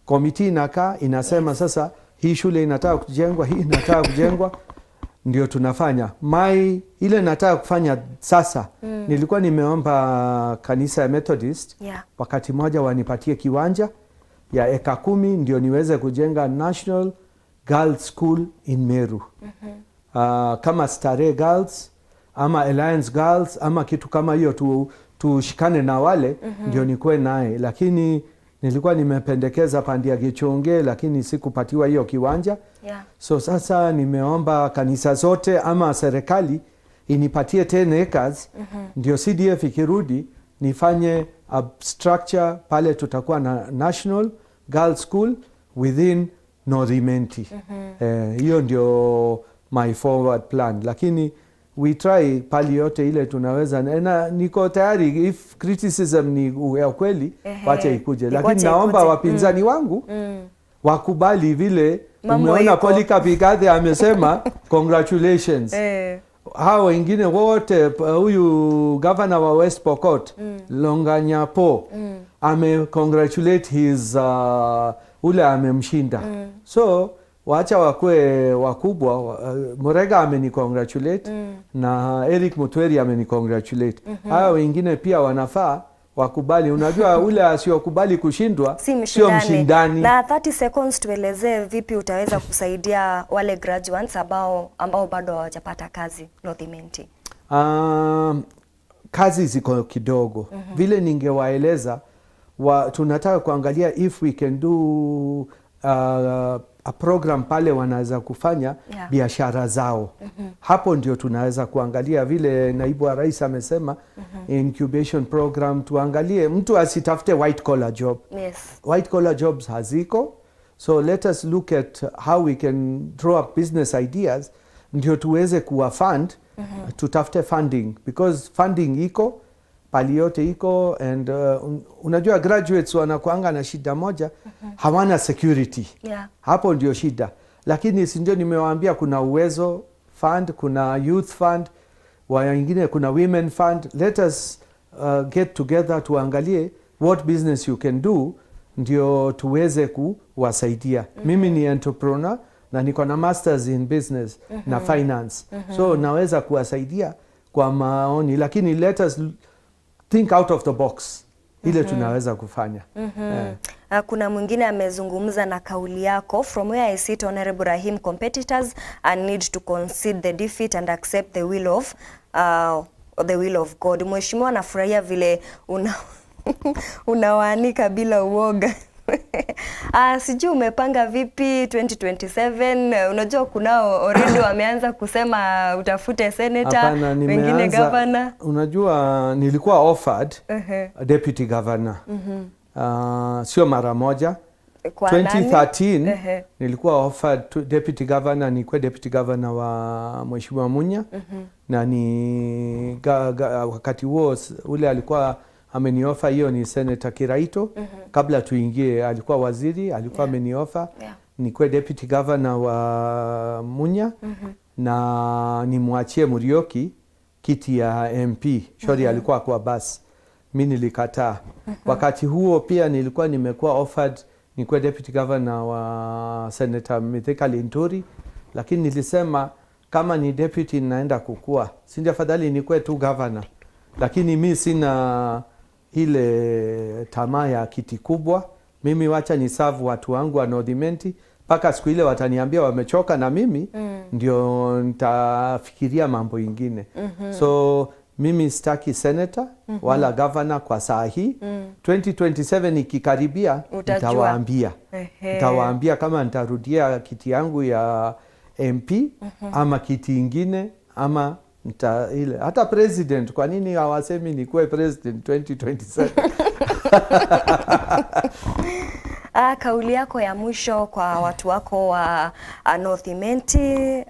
committee inakaa inasema sasa hii shule inataka kujengwa, hii inataka kujengwa, ndio tunafanya. Ile nataka kufanya sasa, nilikuwa nimeomba kanisa ya Methodist wakati moja wanipatie kiwanja ya eka 10 ndio niweze kujenga National Girls School in Meru. Kama Starehe Girls ama Alliance Girls ama kitu kama hiyo, tushikane na wale ndio nikuwe naye. Lakini nilikuwa nimependekeza Pandia Gichonge, lakini sikupatiwa hiyo kiwanja. So sasa nimeomba kanisa zote ama serikali inipatie 10 acres ndio CDF ikirudi nifanye a structure pale, tutakuwa na National Girls School within North Imenti. Hiyo ndio my forward plan, lakini we try pali yote ile tunaweza, na niko tayari if criticism ni ya kweli wacha ikuje, lakini naomba wapinzani wangu wakubali vile umeona Polycarp Igathe amesema congratulations. hao wengine wote, huyu governor wa West Pokot Longanyapo congratulate his ule amemshinda. So wacha wakwe wakubwa. Murega congratulate na Eric Mutweri congratulate. Hao wengine pia wanafaa wakubali. Unajua ule asiyokubali kushindwa sio mshindani. Na 30 seconds tuelezee vipi utaweza kusaidia wale graduates ambao bado hawajapata kazi North Imenti. Kazi ziko kidogo. Vile ningewaeleza, tunataka kuangalia if we can do a program pale wanaweza kufanya biashara zao. Hapo ndio tunaweza kuangalia vile naibu wa rais amesema, incubation program. Tuangalie mtu asitafute white collar job. White collar jobs haziko. So let us look at how we can draw up business ideas ndio tuweze kuwa fund. Tutafute funding because funding iko pali yote iko. And unajua graduates wanakuanga na shida moja, hawana security. Hapo ndio shida. Lakini si ndio nimewaambia kuna uwezo fund, kuna youth fund, wengine kuna women fund. Let us get together tuangalie what business you can do ndio tuweze kuwasaidia. Mimi ni entrepreneur na niko na masters in business na finance. So naweza kuwasaidia kwa maoni, lakini let us think out of the box. Ile tunaweza kufanya. Kuna mwingine amezungumza na kauli yako, from where I sit, Honorable Rahim, competitors need to concede the defeat and accept the will of God. Mheshimiwa, nafurahia vile unawaanika bila uoga. Sijui umepanga vipi 2027? Unajua kunao already wameanza kusema utafute senator, wengine governor. Unajua nilikuwa offered deputy governor. Sio mara moja. 2013 nilikuwa offered deputy governor, nilikuwa deputy governor wa Mheshimiwa Munya. Na ni wakati huo ule alikuwa ameniofa, hiyo ni Senator Kiraito. Kabla tuingie alikuwa waziri, alikuwa ameniofa nikuwe deputy governor wa Munya. Na nimwachie Murioki kiti ya MP. Shori alikuwa kwa basi. Mimi nilikataa. Wakati huo pia nilikuwa nimekuwa offered nikuwe deputy governor wa Senator Mithika Linturi, lakini nilisema kama ni deputy naenda kukua, si afadhali nikuwe tu governor. Lakini mimi sina ile tamaa ya kiti kubwa. Mimi wacha ni serve watu wangu wa North Imenti mpaka siku ile wataniambia wamechoka na mimi ndio nitafikiria mambo ingine. So mimi sitaki senator wala governor kwa saa hii. 2027 ikikaribia nitawaambia. Nitawaambia kama nitarudia kiti yangu ya MP ama kiti ingine ama ile hata president. Kwa nini hawasemi nikuwe president 2027? Kauli yako ya mwisho kwa watu wako wa North Imenti,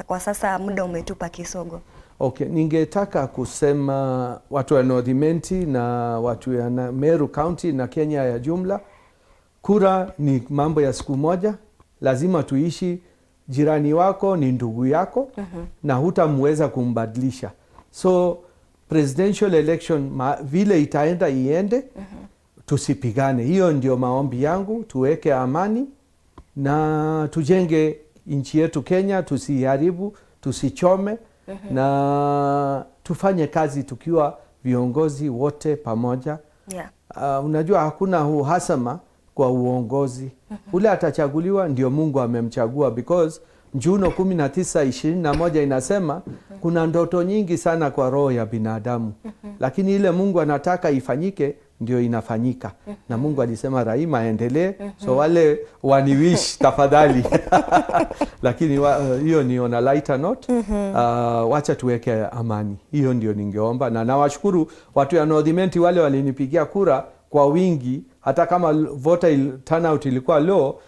kwa sasa muda umetupa kisogo. Okay, ningetaka kusema watu wa North Imenti na watu ya Meru County na Kenya ya jumla, kura ni mambo ya siku moja. Lazima tuishi, jirani wako ni ndugu yako na hutamweza kumbadilisha. So presidential election vile itaenda iende, tusipigane. Hiyo ndio maombi yangu, tuweke amani na tujenge nchi yetu Kenya, tusiharibu, tusichome. Na tufanye kazi tukiwa viongozi wote pamoja. Unajua hakuna uhasama kwa uongozi. Ule atachaguliwa ndio Mungu amemchagua, because Juno 19:21 inasema kuna ndoto nyingi sana kwa roho ya binadamu. Lakini ile Mungu anataka ifanyike ndio inafanyika. Na Mungu alisema Rahim aendelee. So wale waniwish tafadhali. Lakini hiyo ni on a lighter note. Wacha tuweke amani. Hiyo ndio ningeomba. Na nawashukuru watu ya North Imenti wale walinipigia kura kwa wingi. Hata kama voter turnout ilikuwa low,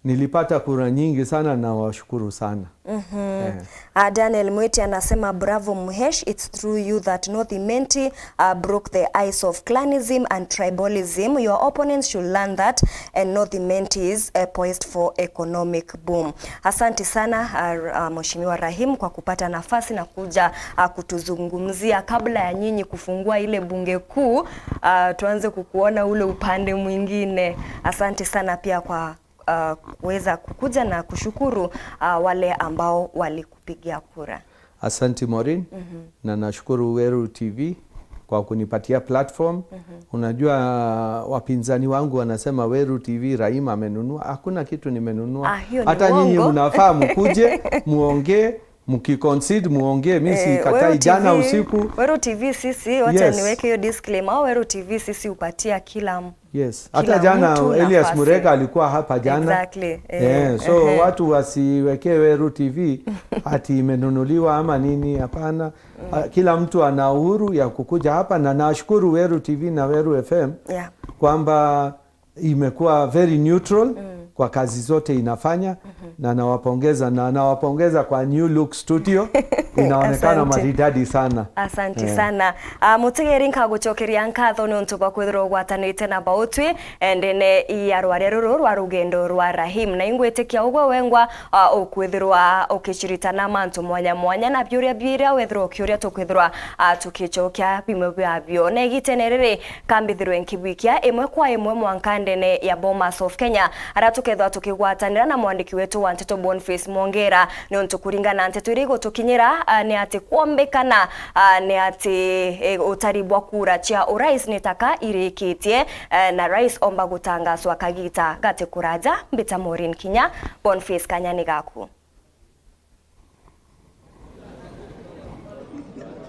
nilipata kura nyingi sana na washukuru sana. Daniel Mweti anasema bravo Muhesh, it's through you that North Imenti broke the ice of clanism and tribalism. Your opponents should learn that, and North Imenti is poised for economic boom. Asante sana Mheshimiwa Rahim kwa kupata nafasi na kuja kutuzungumzia. Kabla ya nyinyi kufungua ile bunge kuu, tuanze kukuona ule upande mwingine. Asante sana pia kwa kuweza kukuja na kushukuru wale ambao walikupigia kura. Asante Maureen. Na nashukuru Weru TV kwa kunipatia platform. Unajua wapinzani wangu wanasema Weru TV Rahim amenunua. Hakuna kitu nimenunua. Hata nyinyi mnafaa mkuje muongee, mkiconcede muongee. Mimi sikatai. Jana usiku Weru TV sisi, wacha niweke hiyo disclaimer. Weru TV sisi upatia kila hata jana Elias Murega alikuwa hapa jana. Exactly. So watu wasiwekee Weru TV ati imenunuliwa ama nini, hapana. Kila mtu ana uhuru ya kukuja hapa, na nashukuru Weru TV na Weru FM kwamba imekuwa very neutral kwa kazi zote inafanya. Na nawapongeza kwa new look studio. Inaonekana maridadi sana. Asante sana. Mutigeri nkagucokeria nkatho nontu bwa kwithirwo gwatanite na bautwi endene iarware ruru rwa Rugendo Rwa Rahim, na ingwitikia ugwo wengwa ukwithirwa ukichiritana mantu mwanya mwanya na byuria bwira wethirwo ukiuria tukwithirwa tukichokia bimwe byabyo na igitenerere kambithirwe nkibwikia imwe kwa imwe mwankandene ya Bomas of Kenya aratukethwa tukigwatanira na mwandiki wetu wa Nteto Boniface Mwongera nontu kuringana Nteto irigo tukinyira ni ati kuombekana ni ati utaribwa kura cha urais nitaka irikitie na rais omba gutangazwa kagita gate kuraja mbita Maureen Kinya Boniface Kanyani gaku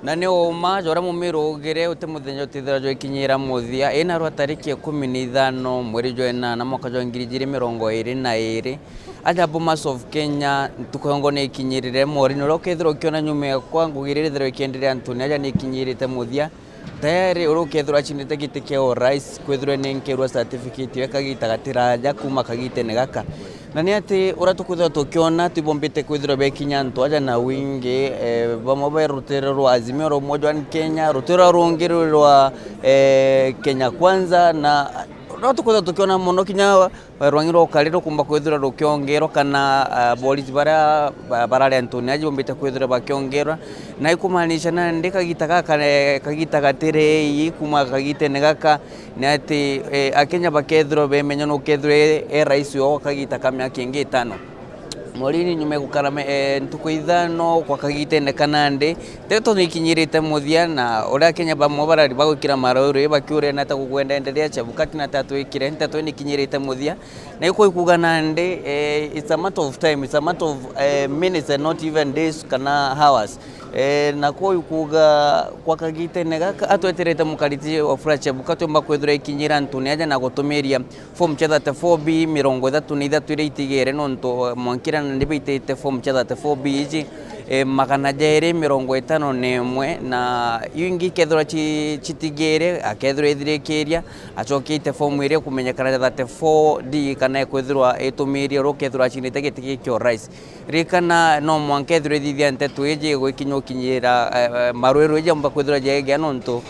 na ni uma jora mumirugire ute muthenya utithira jo ikinyira muthia ina rwa tariki 15 mweri jo na mwaka jo 2022 aja Bomas of Kenya tukongo ne ikinyirire Maureen urokethira ukiona nyume kwa ngugirire ikiendelea Antoni aja ni ikinyirite muthia tayari urokethira chinite gite kia rais kwethira ni nkerwa certificate yakagita gatiraja kuma kagite negaka na ni ati uratukwithira tukiona tubombite kwithira bekinya Anto aja na wingi bamwe rutero rwa Azimio ro moja wa Kenya rutero rungi rwa Kenya kwanza na uratukwithira tukiona muno kinya rwangiro kaliro kumba kwithira rukiongero kana polisi barale Antoni aji bombite kwithira bakiongera na ikumanisha na ndika gitaka kagita gatirei kuma kagite negaka ni ati akenya bakethiro bemenya no kethire rais yo kagita kamyaka ingi 5 Maureen nyume gukara ntuko ithano kwa kagite nekanande teto nikinyirite muthia na ura Kenya bamwe barari bagukira maroro bakiure na takugwenda endelea chabukati na tatu ikire nteto nikinyirite muthia na iko ikuga nande it's a matter of time, it's a matter of minutes and not even days kana hours na ko ikuga kwa kagite negaka atweterete mukariti ofrache bukato mbakwethura ikinyira Antoni aja na gutumiria form cha 34B 33 ire itigere nonto mwankira ndibitete form cha 34B iji magana jairi 51 na yingi kethura chitigere akethura ithirekeria achokite form ire kumenyekana 34D kana kwethura etumiria rokethura chinite gitiki kyo rais rikana no mwankethura ithithia Nteto ije gwikinyo kinyira marwero ije mba kwethura jege nonto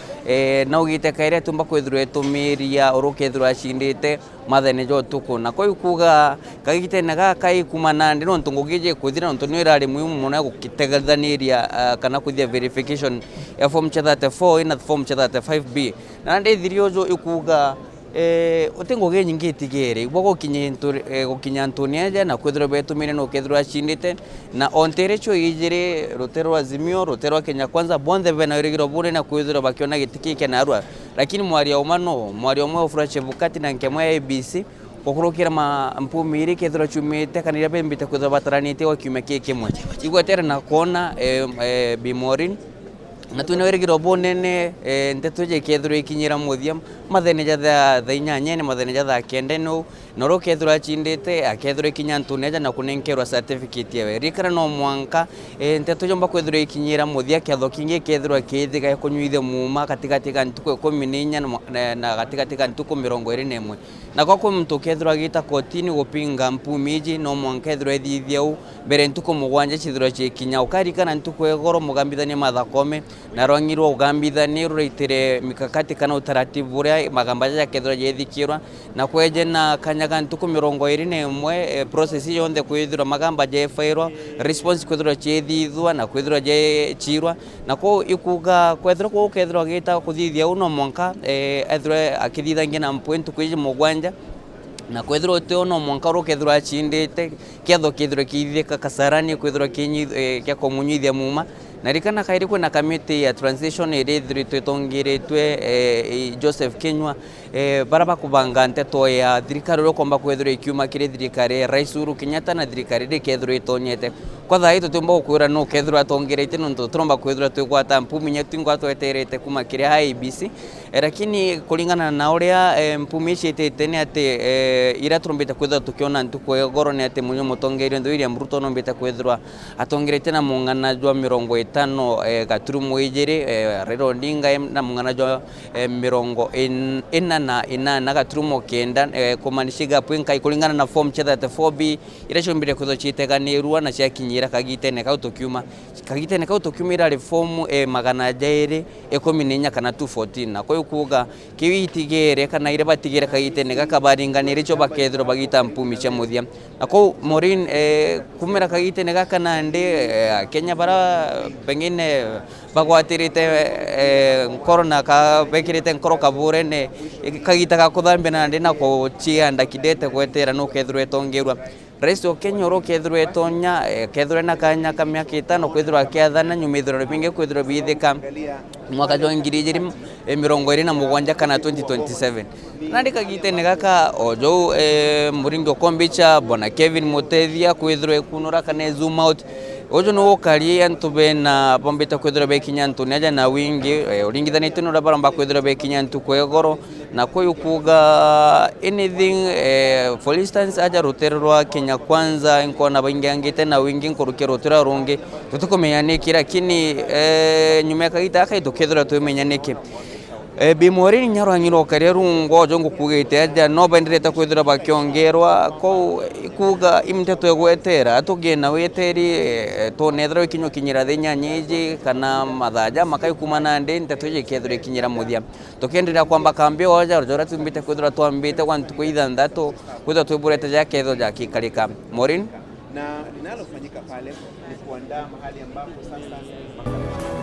na ugite kaire tumba kwethura etumiria orokethura chindite mathene jo tuko na koi kuga kagite naga kai kumanande nonto ngugije kwithira nonto ni rari muhimu muno gukitegathaniria kana kuthia verification ya form cha 34 ina form cha 35B na ndithirio jo ikuga utengo ge nyingi tigere igwo gukinya Antoni aja na kwethira betumire no kethira chindite na onterecho ijire rutero Azimio rutero Kenya kwanza bonde bena irigiro bure na kwethira bakiona gitikike na arwa lakini mwaria umwe ofurache bukati na nkemwe ABC okurokira mpumiri kethira chumite kanira bembite kwethira bataranite wa kiume kike kimwe igwetera na kona Bi Maureen na twinawerigiro bonene nteto je kethiro ikinyira muthia mathene ja tha inyanya ne mathene ja tha kende no noro kethiro achindite akethiro ikinya ntuneja na kunenkerwa certificate yewe rikara no mwanka nteto jomba kwethiro ikinyira muthia ketho kingi kethiro kithiga kunyuithe muma katikati ka ntuko 14 na katikati ka ntuko 21 na kwa mtu kethiro agita kotini gupinga mpumiji no mwanka kethiro ethithiau mbere ntuko mugwanja chithiro chikinya ukarikana ntuko egoro mugambithania mathakome na rwangirwo ugambithania rureitire mikakati kana utaratibu uria magamba ja kethiro jethikirwa na kweje na kanyaga ntuko 21 process yonde kwithirwa magamba jefairwa response kwithirwa chethithwa na kwithirwa je chirwa na ko ikuga kwithirwa ko kethirwa gita kuthithia uno mwanka ethirwa akithithangia na point kwije mugwanja na kwethirwa te ono mwanka ro kethirwa achindite ketho kethirwa kithika kasarani kwithirwa kinyi kya komunyithia muma na rikana kairi kwena committee ya transition iri twitongiritwe Joseph Kinyua baraba kubanga nteto ya thirikari ro komba kwethirwa ikiuma kiri thirikari Rais Uhuru Kenyatta na thirikari ri kethirwa itonyete kwa tha ito tumba kwira no kethirwa tongirite no turomba kwethirwa twigwata mpumi nyetingwa tweterete kuma kiri IBC lakini kulingana na uria mpumi citete ni ati ira turombita kwethirwa tukiona ntuko egoro ni ati munyo mutongeri ndo William Ruto no mbita kwethirwa atongirite na mungana jwa 50 gaturumo ijiri Raila Odinga na mungana jwa 48 na gaturumo kenda kumanishiga pwinka kulingana na form chetha 4B ira chombire kwethirwa chiteganirwa na ciakinyira kagitene kautokiuma ira reform 214 kana 214 na kwa kuga kiwitigere kana ire batigere kagitene gakabaringanire cyo bakethiro bagita mpumi cha muthia na ko Morin kumera kagitene gakana ndi Kenya bara pengine bagwatirite corona ka bekirite nkoro kabure ne kagita ka kuthambe na ndi na ko chianda kidete kwetera no kethiro etongerwa Rais wa Kenya ro kethiro etonya kethiro na kanya kamyaka 5 kwethiro akiathana nyumithiro binge kwethiro bithika mwaka jwa 2027 kana 2027 nandi kagitene gaka ojo muringo kombicha bona Kevin Mutethia kwethiro ekunura kana zoom out ojo no kali antu bena bombita kwethiro bekinya ntu naja na wingi uringithanite no baramba kwethiro bekinya ntu kwegoro na kuga anything for instance aja ruterwa Kenya kwanza inkona bingangite na wingi nkorukero rutera rungi tutukomenyaniki lakini nyuma kagita akaito kethira tumenyaniki Bimori nyarwangiro karerungo jongo kugite aja no bendireta kwithira bakiongerwa ko kuga imteto egwetera atugena weteri to nethro ikinyo kinyira thinyanyiji kana mathaja makai kumana ndi nteto je kethira ikinyira muthia tukendira kwamba kambio oja rojora tumbite kwithira twambite kwantu kuitha ndato kwithira tuburete ja ketho ja kikarika Morin na linalofanyika pale ni kuandaa mahali ambapo sasa